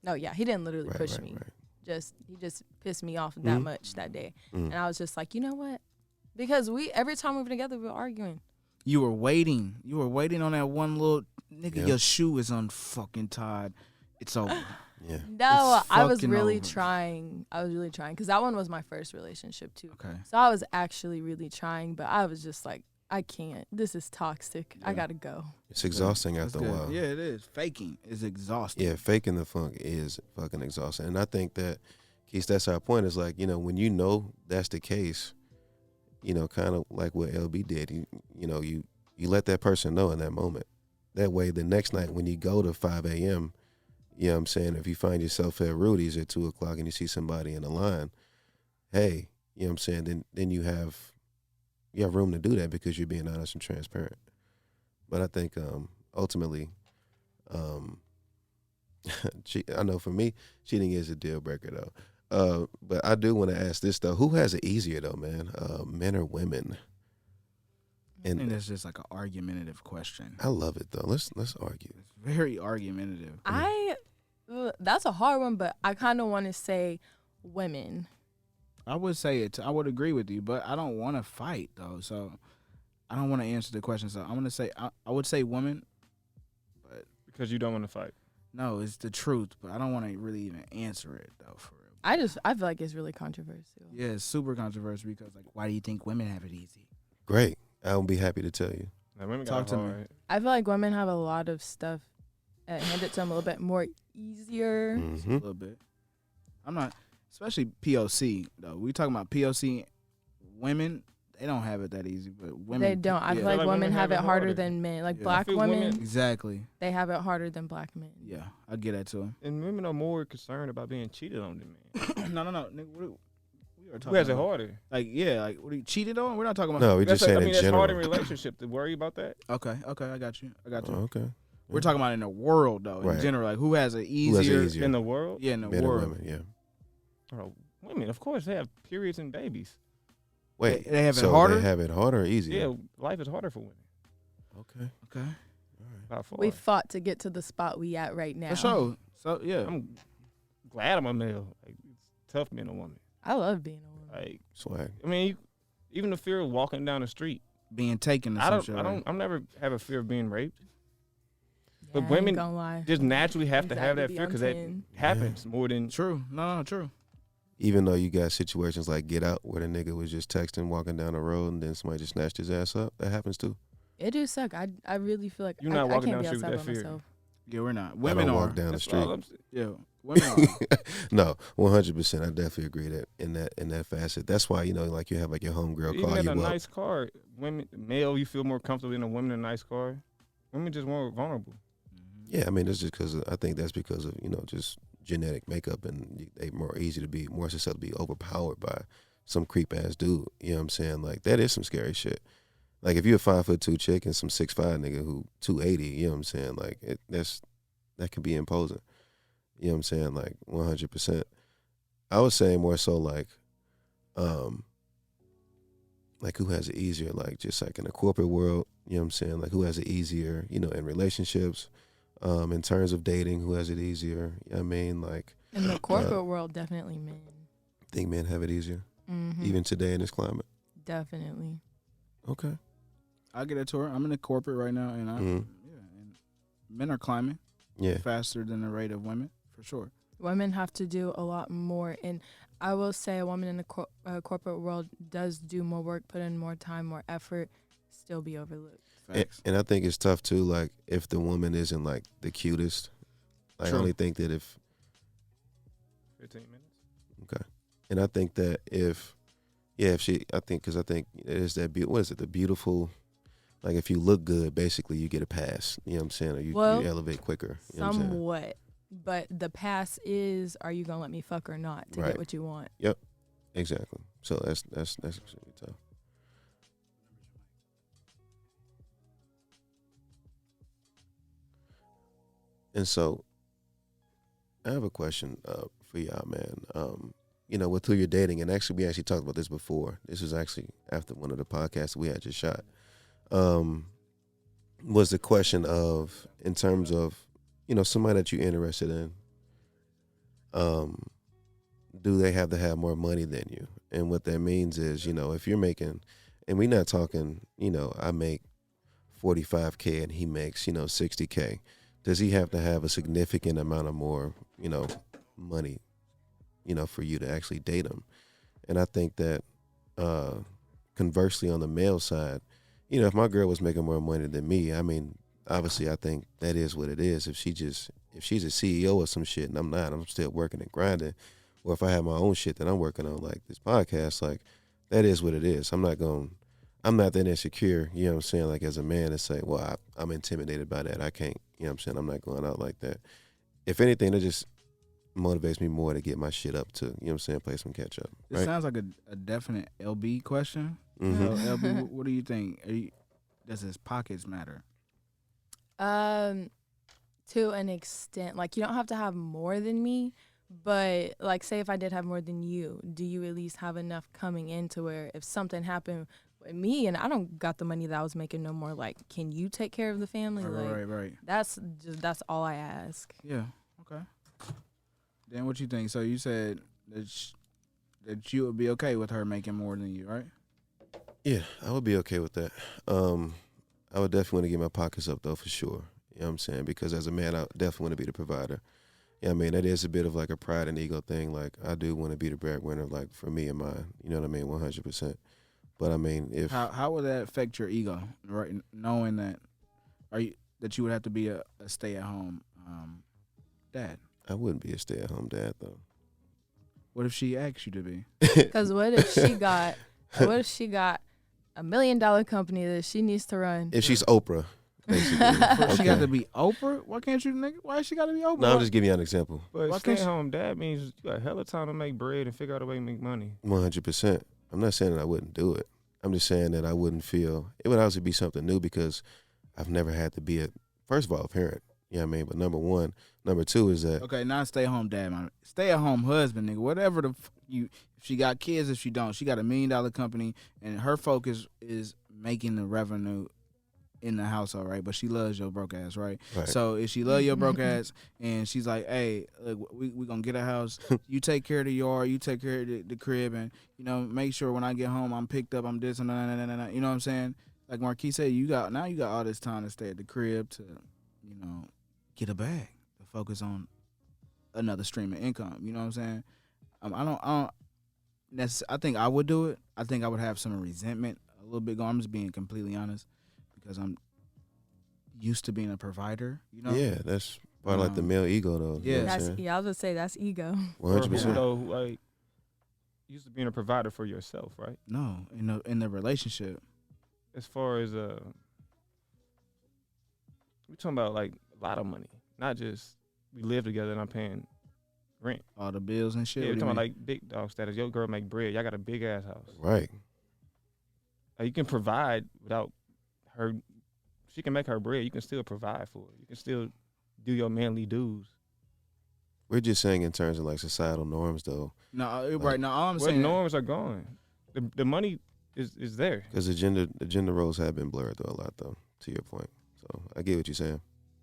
No, yeah, he didn't literally Right, push right, me. right. He just pissed me off that Mhm. much that day. Mm. And I was just like, you know what? Because every time we were together, we were arguing. you were waiting. You were waiting on that one little nigga. Yeah. Your shoe is unfucking tied. It's over. Yeah. No, It's I was fucking really over. trying. I was really trying because that one was my first relationship too. Okay. So I was actually really trying, but I was just like, I can't. This is toxic. I Yeah. gotta go. It's exhausting That's after a good. while. Yeah, it is. Faking is exhausting. Yeah, faking the funk is fucking exhausting. And I think that, Keith, that's our point. Is like, when you know that's the case, kind of like what LB did, you let that person know in that moment. That way, the next night when you go to 5 a.m., you know what I'm saying, if you find yourself at Rudy's at 2:00 and you see somebody in the line, hey, you know what I'm saying, then you have room to do that because you're being honest and transparent. But I think ultimately, I know for me, cheating is a deal breaker though. But I do want to ask this though: who has it easier though, man? Men or women? I think And that's just like an argumentative question. I love it though. Let's argue. It's very argumentative. That's a hard one, but I kind of want to say women. I would say it. I would agree with you, but I don't want to fight though. So I don't want to answer the question. So I'm gonna say I would say women. Because you don't want to fight. No, it's the truth, but I don't want to really even answer it though. For real. I feel like it's really controversial. Yeah, it's super controversial because like, why do you think women have it easy? Great. I'll be happy to tell you. Now, women Talk got to me. hard. I feel like women have a lot of stuff handed to them a little bit more easier. Mm-hmm. A little bit. I'm not, especially POC though. We talking about POC women. they don't have it that easy, but women They don't. I yeah. feel like like women women have have it it harder harder. than men. Like Yeah. black I feel women, women- Exactly. they have it harder than black men. Yeah, I get that too. And women are more concerned about being cheated on than men. no, nigga, we are talking Who has it about, harder? like, yeah, like, what are you cheated on? We're not talking about. No, we just saying I in mean, that's hard in general. relationship to worry about that. Okay, I got you. Oh, okay. We're talking about in the world though, in Right. general, like who has it Who has it easier? easier? In the world, Yeah, in the Men and world. women, yeah. women, of course, they have periods and babies. Wait, They have it so harder? they have it harder or easier? Yeah, life is harder for women. Okay. Okay, All right. By far. We fought to get to the spot we at right now. for sure. So yeah, I'm glad I'm a male. Like, it's tough being a woman. I love being a woman. Like, Swag. I mean, even the fear of walking down the street. being taken. To I'm never have a fear of being raped. Yeah, But I ain't women gonna lie. Just naturally have to Anxiety have that be fear on because that 10. happens more than. True. No, true. Even though you got situations like Get Out where the nigga was just texting, walking down the road, and then somebody just snatched his ass up. That happens too. It do suck. I really feel like You're I not walking can't down be the street outside with by that fear. myself. Yeah, we're not. I Women don't are. walk down the That's street. all I'm saying. Yeah, women are. No, 100%. I definitely agree that in that facet. That's why like you have like your homegirl Even call in you a up. nice car, women, male, you feel more comfortable in a woman in a nice car. Women just more vulnerable. Yeah, I mean, it's just because I think that's because of just genetic makeup, and they more easy to be more susceptible to be overpowered by some creep ass dude. You know what I'm saying? Like that is some scary shit. Like if you're a 5'2" chick and some 6'5" nigga who 280, you know what I'm saying? Like that can be imposing. You know what I'm saying? Like 100%. I was saying more so like who has it easier? Like just like in the corporate world, you know what I'm saying? Like who has it easier? In relationships. In terms of dating, who has it easier? I mean, like, In the corporate world, definitely men. think men have it easier, Mm-hmm. even today in this climate. Definitely. Okay. I get a tour. I'm in the corporate right now, and Mhm. and men are climbing Yeah. faster than the rate of women, for sure. Women have to do a lot more, and I will say a woman in the corporate world does do more work, put in more time, more effort, still be overlooked. Facts. And I think it's tough too. Like if the woman isn't like the cutest, I True. only think that if 15 minutes. And I think that if she, I think it is that what is it? The beautiful, like if you look good, basically you get a pass. You know what I'm saying? Or you elevate quicker. You know what I'm saying? Somewhat. But the pass is, are you gonna let me fuck or not to Right. get what you want? Exactly. So that's extremely tough. And so, I have a question for y'all, man. With who you're dating, and actually, we actually talked about this before. This was actually after one of the podcasts we had just shot. Was the question of, in terms of, somebody that you're interested in, do they have to have more money than you? And what that means is, if you're making, and we're not talking, I make $45K and he makes, $60K. Does he have to have a significant amount of more, money, for you to actually date him? And I think that conversely on the male side, if my girl was making more money than me, I mean, obviously I think that is what it is. If she's a CEO or some shit and I'm not, I'm still working and grinding. Or if I have my own shit that I'm working on, like this podcast, like that is what it is. I'm not that insecure, you know what I'm saying, like as a man to say, well, I'm intimidated by that. I can't, you know what I'm saying, I'm not going out like that. If anything, it just motivates me more to get my shit up to, you know what I'm saying, play some catch up. This Right? sounds like a definite LB question. Mhm. So, LB, what do you think? Does his pockets matter? To an extent, like you don't have to have more than me, but like say if I did have more than you, do you at least have enough coming in to where if something happened with me and I don't got the money that I was making no more, like can you take care of the family? Like Right. that's all I ask. Yeah. Okay. Dan, what you think? So you said that you would be okay with her making more than you, right? Yeah, I would be okay with that. I would definitely want to get my pockets up though, for sure. You know what I'm saying? Because as a man, I definitely want to be the provider. Yeah, I mean, that is a bit of like a pride and ego thing. Like I do want to be the breadwinner, like for me and mine. You know what I mean? 100%. But I mean, if How would that affect your ego, right? Knowing that that you would have to be a stay-at-home dad. I wouldn't be a stay-at-home dad though. What if she asked you to be? Because what if she got $1 million company that she needs to run. If she's Oprah, basically. She got to be Oprah? Why can't you, nigga? Why she got to be Oprah? No, I'm just giving you an example. But Why stay can't at she- home dad means you got hella time to make bread and figure out a way to make money. 100%. I'm not saying that I wouldn't do it. I'm just saying that I wouldn't feel it would obviously be something new because I've never had to be first of all, a parent. You know what I mean? But number one. Number two is that Okay, not stay at home dad, man. Stay at home husband, nigga. Whatever if she got kids, if she don't, she got $1 million company, and her focus is making the revenue in the household, right? But she loves your broke ass, right? right. So if she love your broke ass, and she's like, hey, look, we gonna get a house. You take care of the yard, you take care of the crib, and make sure when I get home I'm picked up, I'm this and that. You know what I'm saying? Like Marquis said, you got all this time to stay at the crib to, get a bag. Focus on another stream of income. You know what I'm saying? I think I would do it. I think I would have some resentment a little bit going. I'm just being completely honest because I'm used to being a provider. Yeah, that's part of like the male ego though. Yeah. You know what I'm saying? I was gonna say that's ego. 100%. So like, used to being a provider for yourself, right? No, in the relationship. As far as we're talking about like a lot of money, not just we live together and I'm paying rent. All the bills and shit. Yeah, What we're do you talking about mean? like big dog status. Your girl make bread. Y'all got a big ass house. Right. Like, you can provide without her. She can make her bread. You can still provide for her. You can still do your manly dues. We're just saying in terms of like societal norms though, No, right now all I'm What saying. norms are gone? The money is there. because the gender roles have been blurred though a lot though. To your point, so I get what you're saying.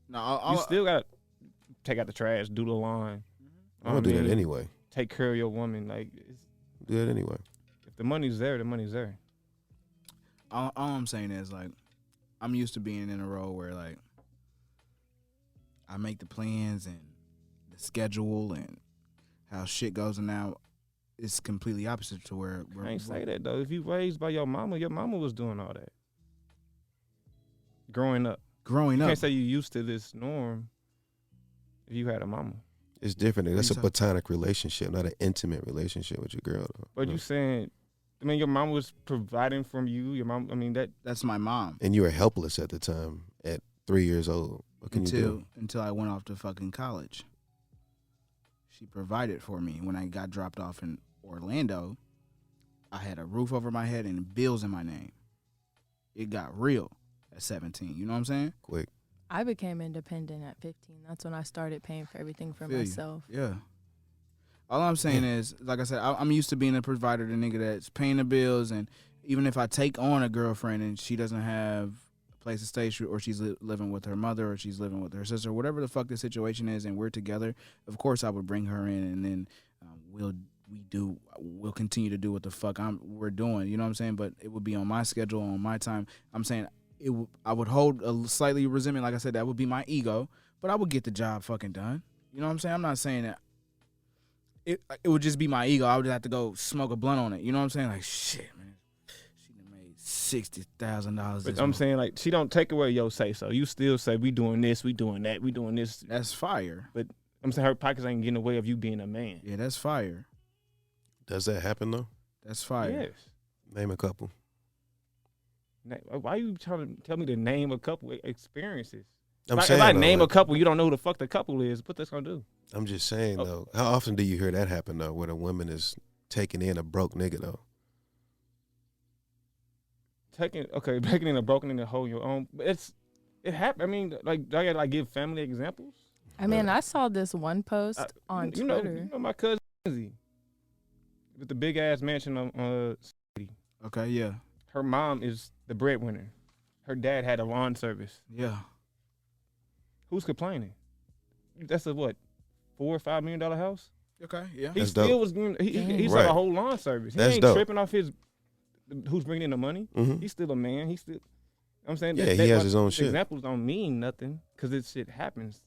No, You still got to take out the trash, do the lawn. I'm gonna do that anyway. Take care of your woman. Like, Do that anyway. if the money's there, the money's there. all I'm saying is like I'm used to being in a role where like I make the plans and the schedule and how shit goes, and now it's completely opposite to where I ain't say that though. If you raised by your mama was doing all that. Growing up. growing You up. can't say you used to this norm if you had a mama. It's different. That's a What you platonic relationship, not an intimate relationship with your girl though. But you saying, I mean, your mom was providing from you. Your mom, I mean, That's my mom. and you were helpless at the time at 3 years old. What can you do? Until I went off to fucking college. She provided for me when I got dropped off in Orlando. I had a roof over my head and bills in my name. It got real at 17. You know what I'm saying? Quick. I became independent at 15. That's when I started paying for everything for Feel you. myself. Yeah. All I'm saying is, like I said, I'm used to being a provider, the nigga that's paying the bills, and even if I take on a girlfriend and she doesn't have a place to stay, or she's living with her mother, or she's living with her sister, whatever the fuck the situation is, and we're together, of course I would bring her in, and then we'll continue to do what the fuck we're doing. You know what I'm saying? But it would be on my schedule, on my time. I'm saying I would hold a slightly resentment. Like I said, that would be my ego, but I would get the job fucking done. You know what I'm saying? I'm not saying that. It would just be my ego. I would have to go smoke a blunt on it. You know what I'm saying? Like, shit, man. She done made $60,000. but I'm saying, like, she don't take away your say so. You still say, we doing this, we doing that, we doing this. That's fire. I'm saying her pockets ain't getting in the way of you being a man. Yeah, that's fire. Does that happen though? That's fire. Yes. Name a couple. Why you trying to tell me to name a couple experiences? I'm If saying I though, name a like, couple, you don't know who the fuck the couple is. What that's gonna do? I'm just saying Oh. though. How often do you hear that happen though, where a woman is taking in a broke nigga though? Breaking in a broken in a hole your own. But it happened. I mean, like, do I gotta like give family examples? I mean, I saw this one post on you Twitter. know my cousin Lindsay, with the big ass mansion on Okay, yeah. her mom is the breadwinner. Her dad had a lawn service. Yeah. Who's complaining? That's a what, $4 or $5 million house? Okay, yeah. He That's still dope. was getting, he Right. saw a whole lawn service. He That's ain't dope. tripping off who's bringing in the money. Mm-hmm. He's still a man. He's still, I'm saying Yeah, he has his own shit. Examples don't mean nothing because this shit happens.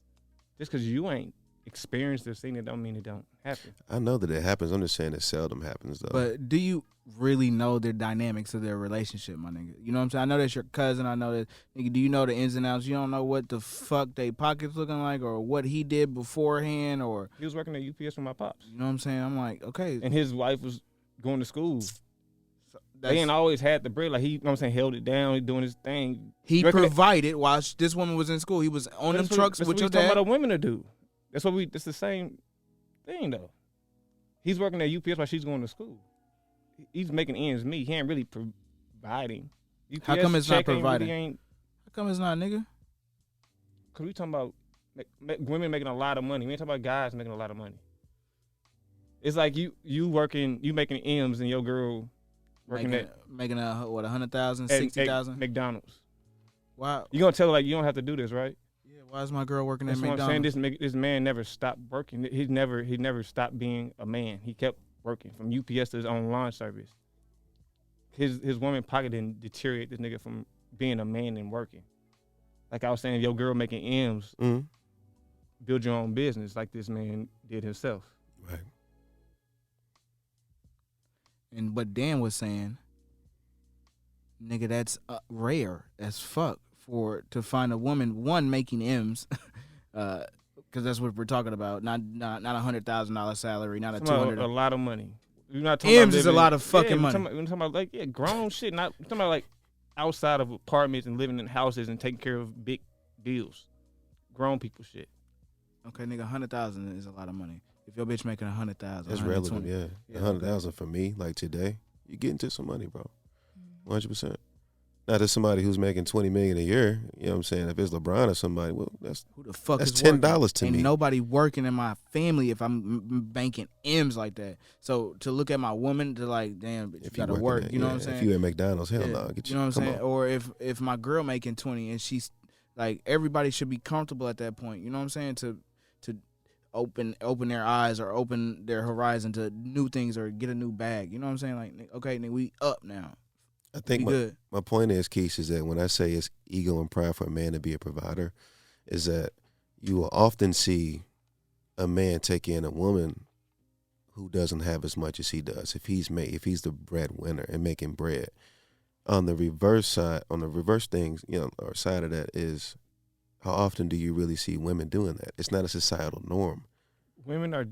Just because you ain't experienced or seen it don't mean it don't happen. I know that it happens. I'm just saying it seldom happens though. But do you really know the dynamics of their relationship, my nigga? You know what I'm saying? I know that's your cousin. I know that, nigga, do you know the ins and outs? You don't know what the fuck they pockets looking like or what he did beforehand or, He was working at UPS with my pops, you know what I'm saying? I'm like, okay. and his wife was going to school. they ain't always had the bread. Like he, you know what I'm saying, held it down. He doing his thing. He Reckon that- provided while this woman was in school. He was on them That's what- trucks that's with what your we talking dad. about the women to do. It's the same thing though. He's working at UPS while she's going to school. He's making ends meet. He ain't really providing. UPS How come it's not check ain't providing? Really ain't, How come it's not, nigga? Cause we talking about women making a lot of money. We ain't talking about guys making a lot of money. It's like you working, you making M's and your girl working Making a what 100,000, at 60,000. McDonald's. Wow. You gonna tell her like you don't have to do this, right? Yeah. Why is my girl working at That's what I'm McDonald's? saying. This man never stopped working. He never stopped being a man. He kept working from UPS to his own lawn service. His woman pocket didn't deteriorate this nigga from being a man and working. Like I was saying, your girl making M's, Mm-hmm. build your own business like this man did himself. Right. And what Dan was saying, nigga, that's rare as fuck to find a woman making M's, because that's what we're talking about. Not $100,000 salary, not a Talking about $200. a lot of money. You're not talking M's about is a living- lot of fucking yeah, money. We're talking about like grown shit. Not we're talking about like outside of apartments and living in houses and taking care of big bills. Grown people shit. Okay, nigga, 100,000 is a lot of money. If your bitch making 100,000, That's relative, yeah. Yeah, 100,000 for me, like today, you get into some money, bro. 100%. Not as somebody who's making $20 million a year. You know what I'm saying? If it's LeBron or somebody, well, that's Who the fuck that's is $10 working? to Ain't me. nobody working in my family if I'm banking M's like that. So to look at my woman to like, damn, bitch, you gotta working work. at- You know yeah, what I'm saying? If you at McDonald's, hell Yeah, no, get you know what I'm come saying? on. Or if my girl making 20 and she's like, everybody should be comfortable at that point. You know what I'm saying? To open their eyes or open their horizon to new things or get a new bag. You know what I'm saying? Like, okay, nigga, we up now. I think We good. my point is, Keith, is that when I say it's ego and pride for a man to be a provider, is that you will often see a man take in a woman who doesn't have as much as he does. If he's the breadwinner and making bread. On the reverse side, on the reverse things, or side of that is, how often do you really see women doing that? It's not a societal norm. Women are,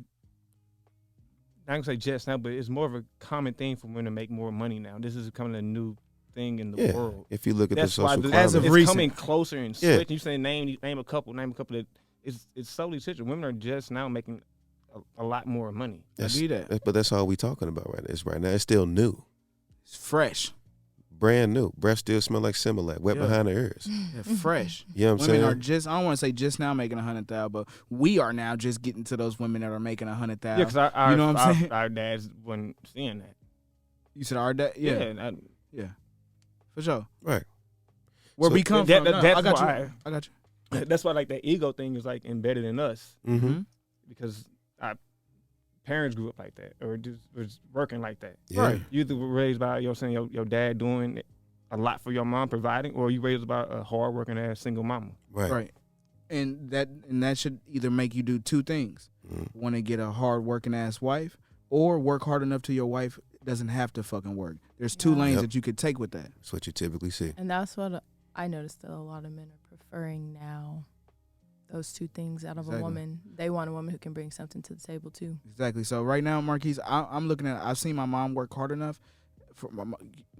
not gonna say just now, but it's more of a common thing for women to make more money now. This is becoming a new thing in the Yeah. world. If you look at That's the why social the, climate, As of it's recent. coming closer and Yeah. switching. You say name a couple that it's solely situated. Women are just now making a lot more money. I do that. but that's all we talking about right now. It's still new. It's fresh. Brand new. Breath still smell like Similac, wet Yeah. behind the ears. Yeah, fresh. You know what I'm Women saying? are just, I don't want to say just now making 100,000, but we are now just getting to those women that are making 100,000. Yeah, because our, you know what I'm our, saying? our dads wasn't seeing that. You said our dad? Yeah. and Yeah. For sure. Right. Where So we come that- from. No, that's I got why you. I got you. that's why like that ego thing is like embedded in us Mm-hmm. because our parents grew up like that or just was working like that. Yeah. Right. You either were raised by your dad doing a lot for your mom providing, or you raised by a hard working ass single mama. Right. Right. And that should either make you do two things. Mhm. Want to get a hard working ass wife or work hard enough till your wife doesn't have to fucking work. There's two Yeah. lanes Yep. that you could take with that. That's what you typically see. And that's what I noticed that a lot of men are preferring now. Those two things out of Exactly. a woman. They want a woman who can bring something to the table too. Exactly. So right now, Marquise, I'm looking at. I've seen my mom work hard enough. For my,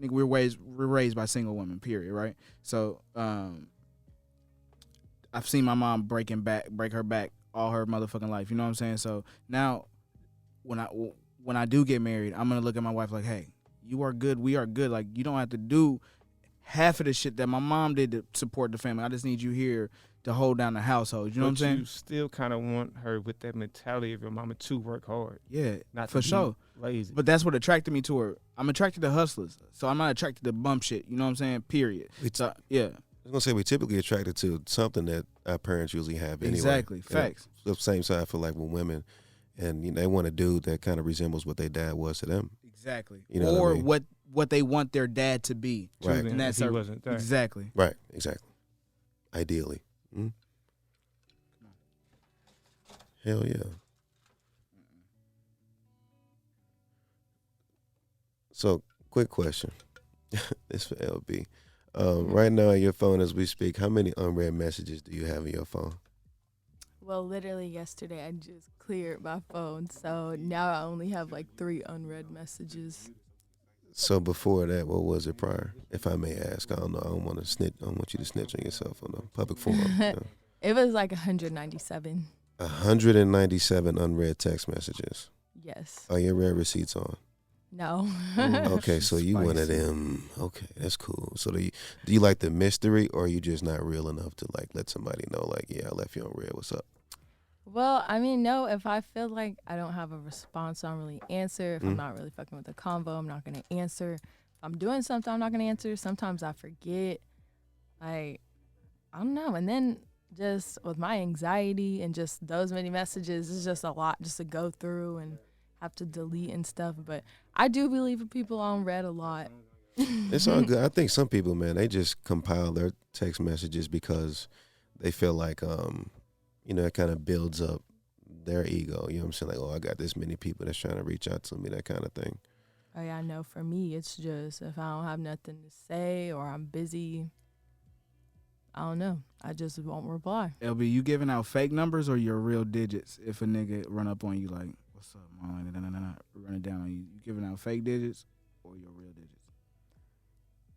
nigga, we're raised by single women. Period. Right. So I've seen my mom break her back all her motherfucking life. You know what I'm saying? So now, when I do get married, I'm gonna look at my wife like, hey, you are good. We are good. Like, you don't have to do half of the shit that my mom did to support the family. I just need you here to hold down the household. You know what I'm saying? You still kind of want her with that mentality of your mama to work hard, Yeah, not for to be sure. lazy. But that's what attracted me to her. I'm attracted to hustlers, so I'm not attracted to bum shit. You know what I'm saying? Period. So yeah, I was gonna say we typically attracted to something that our parents usually have anyway. exactly. Yeah. Facts. The same side for like with women, and they want a dude that kind of resembles what their dad was to them. Exactly. You know what I or mean? what they want their dad to be. Right. Choosing And if that's he our- wasn't there. Exactly. Right. Exactly. Ideally. Mm. Hell yeah. So, quick question. This for LB. Right now on your phone as we speak, how many unread messages do you have in your phone? Well, literally yesterday I just cleared my phone, so now I only have like 3 unread messages. So before that, what was it prior? If I may ask, I don't know. I don't want to snitch. I don't want you to snitch on yourself on a public forum. You know? It was like 197. 197 unread text messages. Yes. Are your read receipts on? No. Okay, so you one of Spicy. them. Okay, that's cool. So do you like the mystery, or are you just not real enough to like let somebody know, like, yeah, I left you on red. What's up? Well, I mean, no, if I feel like I don't have a response, I don't really answer. If I'm Mm. not really fucking with the convo, I'm not going to answer. If I'm doing something, I'm not going to answer. Sometimes I forget. Like, I don't know. And then just with my anxiety and just those many messages, it's just a lot just to go through and have to delete and stuff. But I do believe people on Red a lot. It's all good. I think some people, man, they just compile their text messages because they feel like, it kind of builds up their ego. You know what I'm saying? Like, oh, I got this many people that's trying to reach out to me, that kind of thing. Oh, yeah, I know for me, it's just if I don't have nothing to say or I'm busy, I don't know. I just won't reply. LB, you giving out fake numbers or your real digits? If a nigga run up on you like, "What's up, man?" Run it down on you. You giving out fake digits or your real digits?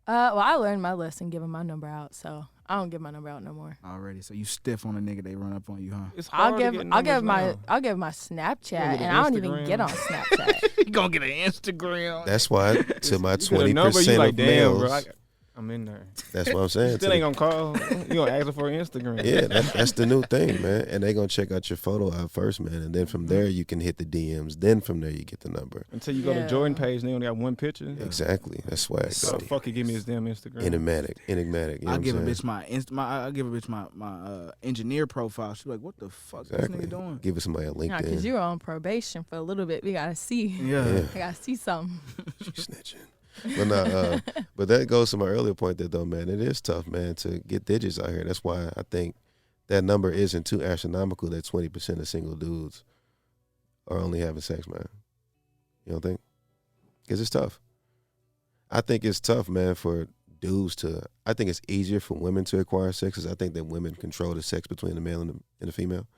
Well, I learned my lesson giving my number out, so I don't give my number out no more. Already, so you stiff on a nigga they run up on you, huh? It's hard I'll to give get I'll give numbers my now. I'll give my Snapchat, get and an I don't even Instagram. get on Snapchat. You gonna get an Instagram? That's why to my You get a number, 20% you like, of damn, males, bro, I'm in there. that's what I'm saying. Still To ain't gonna call. You gonna ask her for an Instagram? Yeah, that's the new thing, man. And they gonna check out your photo out first, man. And then from there you can hit the DMs. Then from there you get the number. Until you go to Yeah. Jordan page, and they only got one picture. Exactly. That's swag. So though. fuck it, give me his damn Instagram. Enigmatic. You know I what give a I'm bitch I give a bitch my engineer profile. She's like, "What the fuck Exactly. this nigga doing?" Give it somebody a Yeah, because LinkedIn. you were on probation for a little bit. We gotta see. Yeah. Yeah. I gotta see something. She's snitching. But no, but that goes to my earlier point that though, man, it is tough, man, to get digits out here. That's why I think that number isn't too astronomical that 20% of single dudes are only having sex, man. You don't think? Because it's tough. I think it's tough, man, for dudes to. I think it's easier for women to acquire sex because I think that women control the sex between the male and the female.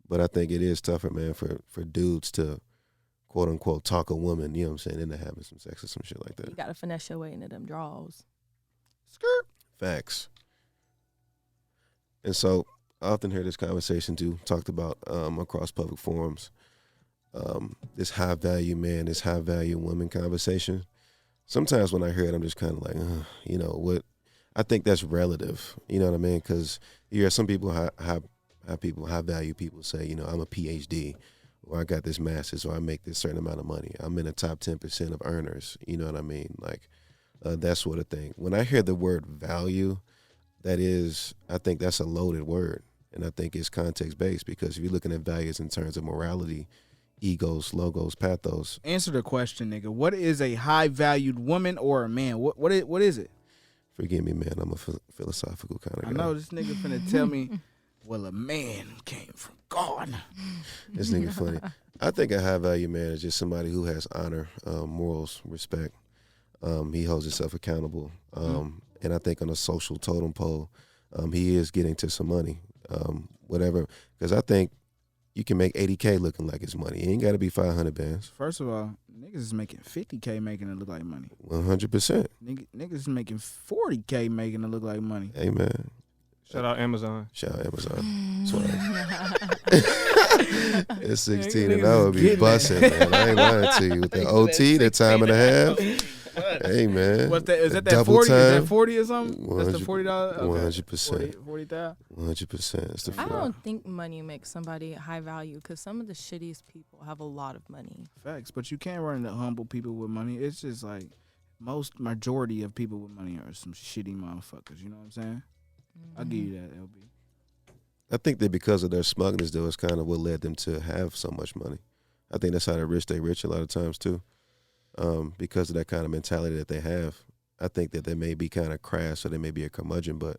But I think it is tougher, man, for dudes to quote unquote talk a woman, you know what I'm saying, into having some sex or some shit like You that. gotta finesse your way into them draws. Skirt. Facts. And so I often hear this conversation too, talked about across public forums. This high value man, this high value woman conversation. Sometimes when I hear it, I'm just kind of like, what? I think that's relative. You know what I mean? Because you hear some people, high value people say, I'm a PhD, or I got this master's, or I make this certain amount of money. I'm in the top 10% of earners. You know what I mean? Like that sort of thing. When I hear the word value, I think that's a loaded word. And I think it's context based because if you're looking at values in terms of morality, egos, logos, pathos. Answer the question, nigga. What is a high valued woman or a man? What is it? Forgive me, man. I'm a philosophical kind of I guy. know this nigga finna tell me, well, a man came from God. This nigga funny. I think a high value man is just somebody who has honor, morals, respect. He holds himself accountable. And I think on a social totem pole, he is getting to some money. Whatever. Because I think you can make 80K looking like it's money. It ain't got to be 500 bands. First of all, niggas is making 50K making it look like money. 100%. Niggas is making 40K making it look like money. Hey, man. Shout out Amazon. Shout out Amazon. Swag. It's 16 Niggas and I would is be getting busting, man. I ain't lying to you. With the OT, the time and a half. Hey, man. What's that? Is that Double 40? Is time. that 40 or something? That's the 100 $40? Okay. 100%. 40,000? 100%. It's the I floor. don't think money makes somebody high value because some of the shittiest people have a lot of money. Facts. But you can't run into humble people with money. It's just like majority of people with money are some shitty motherfuckers. You know what I'm saying? I'll give you that, LB. I think that because of their smugness, though, it's kind of what led them to have so much money. I think that's how they're rich. They rich a lot of times, too. Because of that kind of mentality that they have. I think that they may be kind of crass or they may be a curmudgeon, but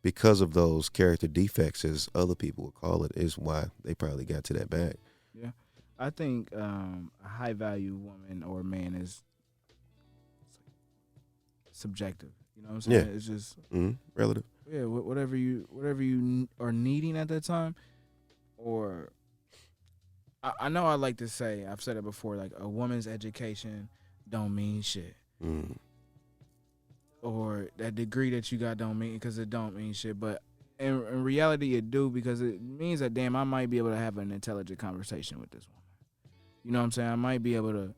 because of those character defects, as other people would call it, is why they probably got to that bag. Yeah. I think a high value woman or man is subjective. You know what I'm saying? Yeah. It's just Relative. yeah, whatever you are needing at that time, or I know I like to say, I've said it before, like a woman's education don't mean shit. Mm. or that degree that you got don't mean, because it don't mean shit. But in reality, it do, because it means that, damn, I might be able to have an intelligent conversation with this woman. You know what I'm saying? I might be able to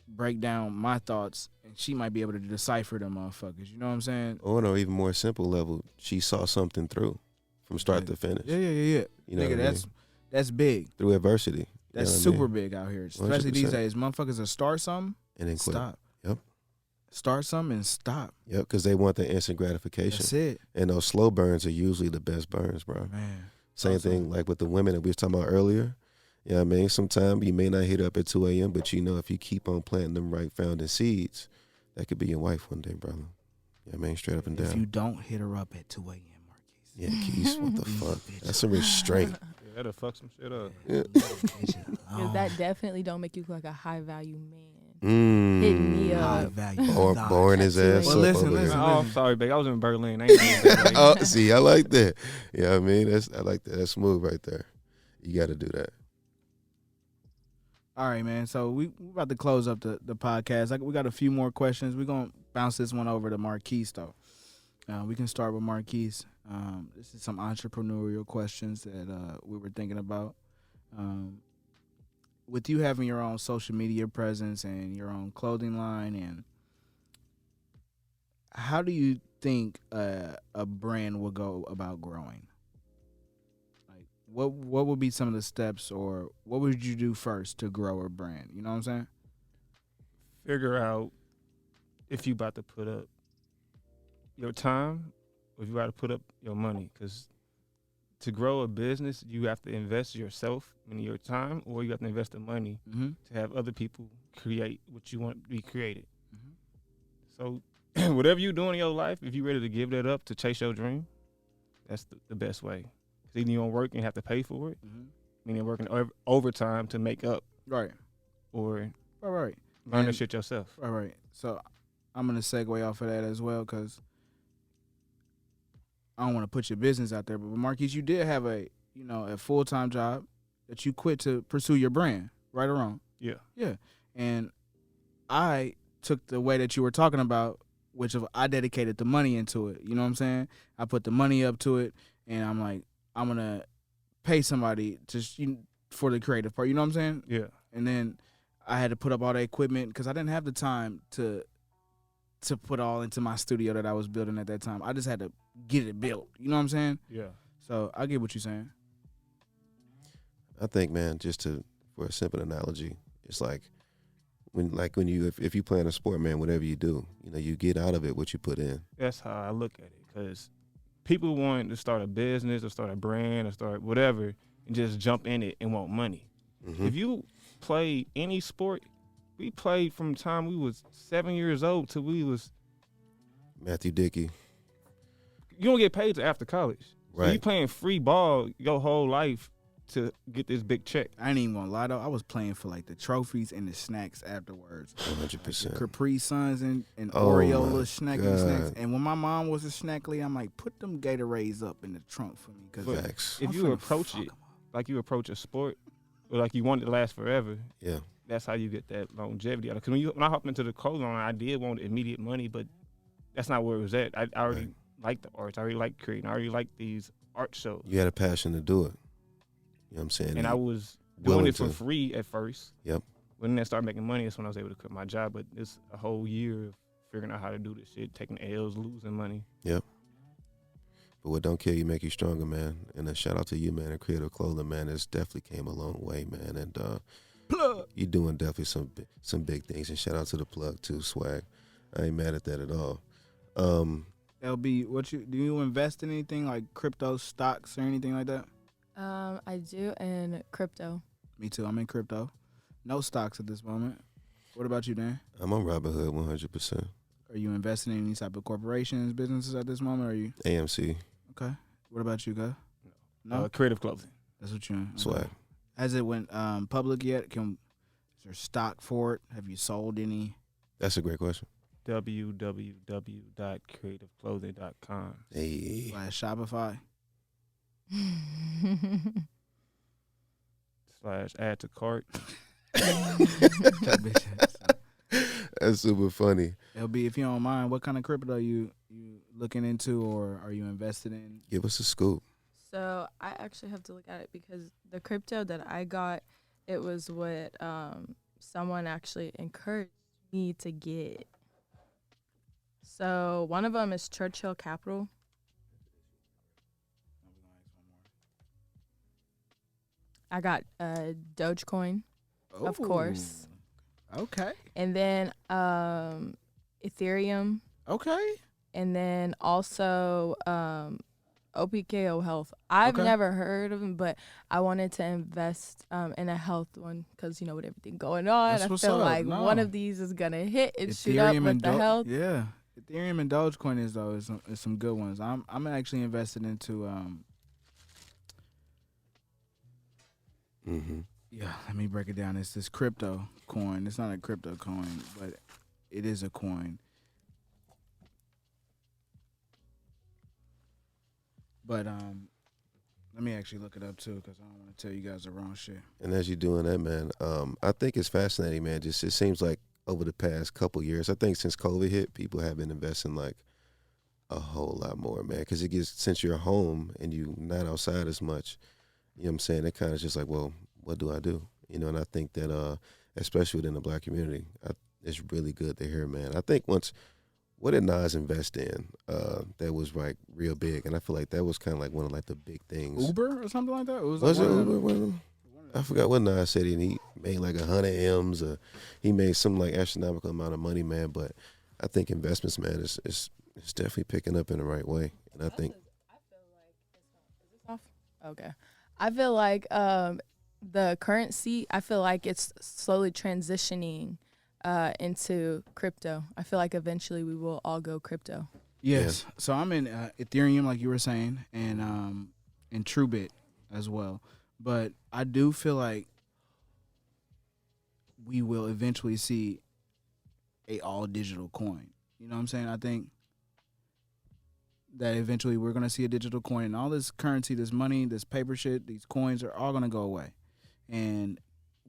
break down my thoughts, and she might be able to decipher them motherfuckers. You know what I'm saying? Or on an even more simple level, she saw something through from start to finish. Yeah. You know Nigga, what I mean? that's big. Through adversity. That's you know what I super mean? big out here, especially these 100%. days. Motherfuckers will start something, And then quit. stop. Yep. Start something and stop. Yep, because they want the instant gratification. That's it, And those slow burns are usually the best burns, bro. man. Same Awesome. thing like with the women that we was talking about earlier. You know what I mean? Sometimes you may not hit up at 2 a.m., but you know if you keep on planting them right founding seeds, that could be your wife one day, brother. You know what I mean? Straight up and down. If you don't hit her up at 2 a.m., Marquise. Yeah, Keys, what the Leave fuck? the bitch That's some restraint. Yeah, that'll fuck some shit up. Yeah. Because that definitely don't make you look like a high value man. Hit me High up. value. Or thought. boring his ass Well, up listen, over listen. here. Oh, I'm sorry, babe. I was in Berlin. I ain't in Berlin. Oh, see, I like that. You know what I mean? I like that. That's smooth right there. You got to do that. All right, man. So we about to close up the podcast. We got a few more questions. We're going to bounce this one over to Marquise, though. We can start with Marquise. This is some entrepreneurial questions that we were thinking about. With you having your own social media presence and your own clothing line, and how do you think a brand will go about growing? Like, what would be some of the steps, or what would you do first to grow a brand? You know what I'm saying? Figure out if you about to put up your time or if you about to put up your money. Because to grow a business, you have to invest yourself, meaning your time, or you have to invest the money Mm-hmm. to have other people create what you want to be created. Mm-hmm. So whatever you're doing in your life, if you're ready to give that up to chase your dream, that's the best way. Because either you're going to work and you have to pay for it, Mm-hmm. meaning working overtime to make up, Right. or Right. learn the And- shit yourself. Right. So I'm gonna segue off of that as well, because I don't want to put your business out there, but Marquise, you did have a full-time job that you quit to pursue your brand, right or wrong? Yeah. Yeah. And I took the way that you were talking about, which I dedicated the money into it. You know what I'm saying? I put the money up to it, and I'm like, I'm gonna pay somebody for the creative part. You know what I'm saying? Yeah. And then I had to put up all the equipment because I didn't have the time to put all into my studio that I was building at that time. I just had to get it built. You know what I'm saying? Yeah. So I get what you're saying. I think, man, for a simple analogy, it's like when you if you play in a sport, man, whatever you do, you get out of it what you put in. That's how I look at it. Because people want to start a business or start a brand or start whatever and just jump in it and want money. Mhm. If you play any sport, we played from the time we was 7 years old till we was. Matthew Dickey, You don't get paid till after college. So you right? playing free ball your whole life to get this big check. I ain't even gonna lie though. I was playing for like the trophies and the snacks afterwards. 100%. Capri Suns and Oh, Oreo my little snacky God. snacks. And when my mom was a snackly, I'm like, put them Gatorades up in the trunk for me. Cause But Facts. if I'm you finna approach fuck it 'em up. like you approach a sport, or like you want it to last forever, Yeah. that's how you get that longevity out of it. Because when I hopped into the clothing line, I did want immediate money, but that's not where it was at. I already Right. liked the arts. I already liked creating. I already liked these art shows. You had a passion to do it. You know what I'm saying? And I was willing doing it for to. free at first. Yep. When I started making money, that's when I was able to quit my job. But it's a whole year of figuring out how to do this shit, taking L's, losing money. But what don't kill you make you stronger, man. And a shout out to you, man. And Creative Clothing, man. It's definitely came a long way, man. And Plug. you're doing definitely some big things. And shout out to the plug too, Swag. I ain't mad at that at all. LB, do you invest in anything like crypto stocks or anything like that? I do in crypto. Me too. I'm in crypto. No stocks at this moment. What about you, Dan? I'm on Robinhood 100%. Are you investing in any type of corporations, businesses at this moment? Or are you AMC, okay? What about you, guys? No, Creative clothing. that's what you're in. Swag. Has it went public yet? Is there stock for it? Have you sold any? That's a great question. www.creativeclothing.com. Hey. Like Shopify? /add to cart. That bitch ass. That's super funny. LB, if you don't mind, what kind of crypto you looking into or are you invested in? Give us a scoop. So I actually have to look at it because the crypto that I got, it was what someone actually encouraged me to get. So one of them is Churchill Capital. I got Dogecoin, of course. Okay. And then Ethereum. Okay. And then also OPKO Health. I've Okay. never heard of them, but I wanted to invest in a health one because, you know, with everything going on, That's I what's feel up. like No. one of these is going to hit and shoot up with the health. Yeah. Ethereum and Dogecoin is some good ones. I'm actually invested into Mm-hmm. yeah, let me break it down. It's this crypto coin. It's not a crypto coin, but it is a coin. But let me actually look it up too, because I don't want to tell you guys the wrong shit. And as you're doing that, man, I think it's fascinating, man. Just it seems like over the past couple years, I think since COVID hit, people have been investing like a whole lot more, man. Because it gets, since you're home and you're not outside as much, you know what I'm saying? It kind of just like, well, what do I do? You know, and I think that, especially within the black community, it's really good to hear, man. I think once, what did Nas invest in that was like real big? And I feel like that was kind of like one of like the big things. Uber or something like that? It Was it Uber? One of them? I forgot what Nas said, and he made like 100 M's, or he made some like astronomical amount of money, man. But I think investments, man, is definitely picking up in the right way. And I think Okay. I feel like the currency, I feel like it's slowly transitioning into crypto. I feel like eventually we will all go crypto. Yes. So I'm in Ethereum, like you were saying, and Truebit as well. But I do feel like we will eventually see a all digital coin. You know what I'm saying? I think that eventually we're going to see a digital coin, and all this currency, this money, this paper shit, these coins are all going to go away. And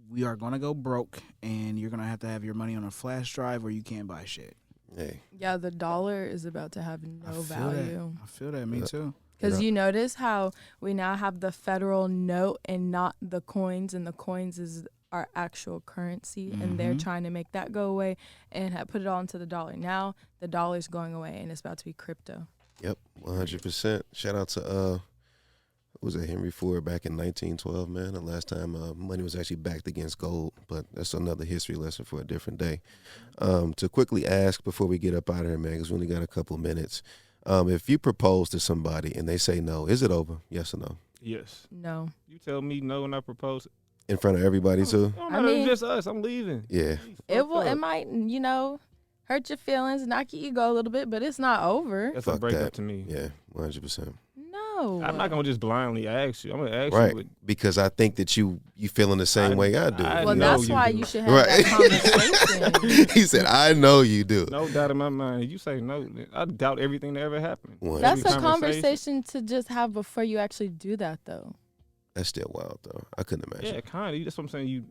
we are going to go broke, and you're going to have your money on a flash drive, or you can't buy shit. hey, Yeah, the dollar is about to have no value. I feel that. Me too. Because Yeah. you notice how we now have the federal note and not the coins, and the coins is our actual currency, and they're Mhm. trying to make that go away and put it all into the dollar. Now the dollar's going away, and it's about to be crypto. yep, 100%. Shout out to what was it, Henry Ford back in 1912, man. The last time money was actually backed against gold, but that's another history lesson for a different day. To quickly ask before we get up out of here, man, because we only got a couple minutes. If you propose to somebody and they say no, is it over? Yes or no? Yes. No. You tell me no when I propose. In front of everybody too? It don't I matter, mean- it's just us. I'm leaving. Yeah. It will. It Fuck up. might, hurt your feelings, knock your ego a little bit, but it's not over. That's Fuck a breakup that. to me. Yeah, 100%. No. I'm not gonna just blindly ask you. I'm gonna ask Right. you. With, Because I think that you feeling the same way I do. I Well, know that's you why do. you should have Right. that conversation. He said, I know you do. no doubt in my mind. If you say no, I doubt everything that ever happened. One. That's Every a conversation to just have before you actually do that, though. That's still wild, though. I couldn't imagine. Yeah, kind of. That's what I'm saying. You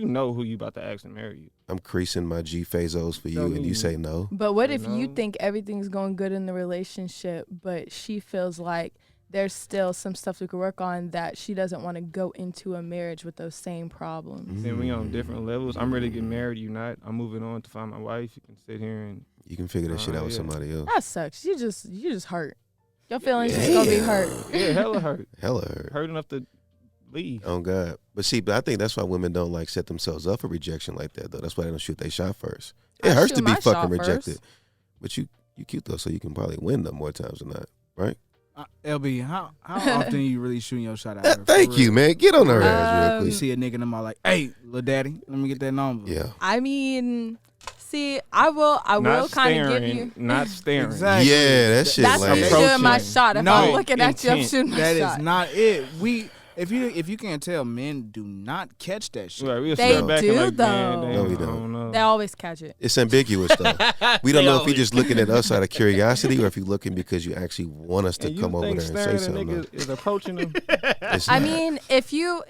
know who you about to ask to marry you. I'm creasing my G Fazos for you, Tell and me. you say no. But what You if you know? think everything's going good in the relationship, but she feels like there's still some stuff we could work on, that she doesn't want to go into a marriage with those same problems? Then we on different levels. I'm ready to get married. You not. I'm moving on to find my wife. You can sit here and You can figure that shit out with Yeah. somebody else. That sucks. You just hurt. Your feelings just gonna be hurt. yeah, hella hurt. Hella hurt. Hurt enough to leave. Oh, God. But see, I think that's why women don't like set themselves up for rejection like that, though. That's why they don't shoot their shot first. It I hurts shoot to be my fucking shot rejected. first. But you cute, though, so you can probably win them more times than not, right? LB, how often are you really shooting your shot out? Her, for Thank real? you, man. Get on her ass real You quick. see a nigga in the mall like, hey, little daddy, let me get that number. Yeah. I mean, see, I will Not kind of give staring. you. Not staring. Exactly. Yeah, that shit That's like me approaching. shooting my shot. If No, I'm looking at you, I'm intent. shooting my That shot. is not it. If you can't tell, men do not catch that shit. Right, we'll They step back do, and like, man, though. damn, No, we I don't. don't know. They always catch it. It's ambiguous though. We don't know if you're just looking at us out of curiosity or if you're looking because you actually want us to And you come over think there and say staring something. at niggas is approaching them? It's I not. mean, if you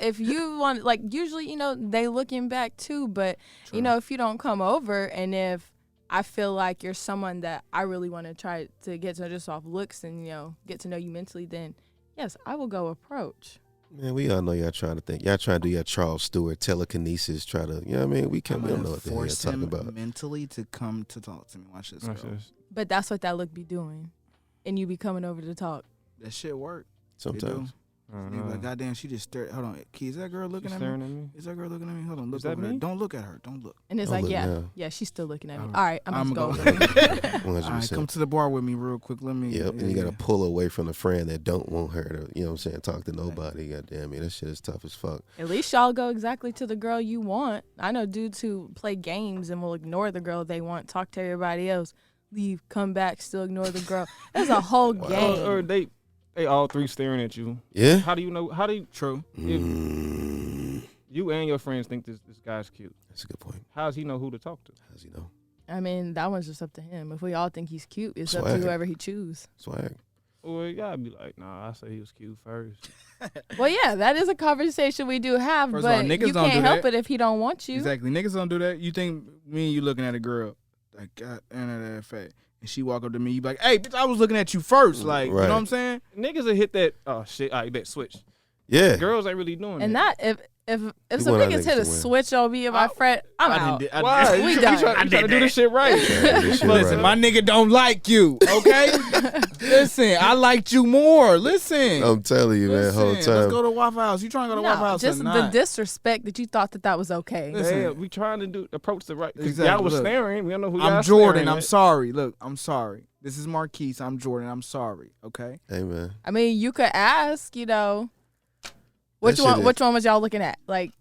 want, like, usually, they looking back too, but if you don't come over, and if I feel like you're someone that I really want to try to get to know just off looks and get to know you mentally, then yes, I will go approach. Man, we all know y'all trying to think. Y'all trying to do your Charles Stewart telekinesis. Try to, you know what I mean? We don't know what the hell you're force talking him about. mentally to come to talk to me. Watch this, girl. Watch this. But that's what that look be doing, and you be coming over to talk. That shit work. Sometimes. Nigga like, goddamn, she just stared. Hold on, Key, is that girl looking You at me? staring at me? Is that girl looking at me? Hold on, look Is that over there. me? Don't look at her. Don't look. And it's Don't like, look now. she's still looking at me. Oh. All right, I'm I'ma just go. going. 100%. All right, come to the bar with me real quick. Let me. Yep, and you yeah. gotta pull away from the friend that don't want her to, you know what I'm saying, talk to nobody. Goddamn it, that shit is tough as fuck. At least y'all go exactly to the girl you want. I know dudes who play games and will ignore the girl they want, talk to everybody else, leave, come back, still ignore the girl. That's a whole game. Or they all three staring at you. Yeah. How do you know? How do you, True. you and your friends think this guy's cute? That's a good point. How does he know who to talk to? How's he know? I mean, that one's just up to him. If we all think he's cute, it's up to Swag. whoever he choose. Swag. Or you gotta be like, nah, I say he was cute first. Well, yeah, that is a conversation we do have, First of all, but niggas you don't can't do help that. it if he don't want you. Exactly. Niggas don't do that. You think me and you looking at a girl, like, God, that fat. And she walk up to me, you be like, hey, bitch, I was looking at you first. Like, you Right. know what I'm saying? Niggas will hit that. Oh shit! I bet switch. Yeah. Girls ain't really doing And that. that if You some want our niggas niggas hit a to win. switch on me and my friend, I'm out. Why? We You done. trying to do this shit right? Yeah, this shit Listen, right. my nigga don't like you, okay? Listen, I liked you more. Listen. I'm telling you, man, Listen, whole let's time. go to Waffle House. You trying to go to Waffle No, House just or the not? disrespect that you thought that was okay. Listen. Damn, we trying to approach the right. Cause Exactly, y'all was look. staring. We don't know who y'all I'm Jordan. staring I'm at. sorry. Look, I'm sorry. This is Marquise. I'm Jordan. I'm sorry, okay? Hey, man. I mean, you could ask, which shit one? is- Which one was y'all looking at? Like,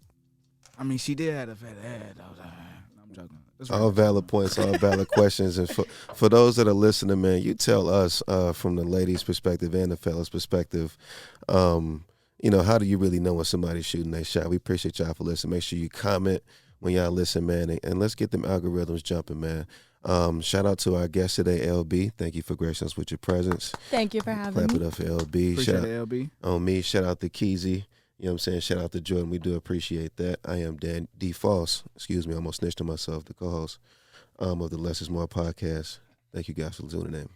I mean, she did have a fat head. I'm joking. That's All valid points, all valid questions. And for those that are listening, man, you tell us from the ladies' perspective and the fellas' perspective, how do you really know when somebody's shooting their shot? We appreciate y'all for listening. Make sure you comment when y'all listen, man, and let's get them algorithms jumping, man. Shout out to our guest today, LB. Thank you for gracing us with your presence. thank you for having Clap me. it up for LB. Appreciate Shout out it, LB. on me. Shout out to Keezy. You know what I'm saying? Shout out to Jordan. We do appreciate that. I am Dan D. Falls. Excuse me, I almost snitched on myself, the co-host of the Less is More podcast. Thank you guys for tuning in.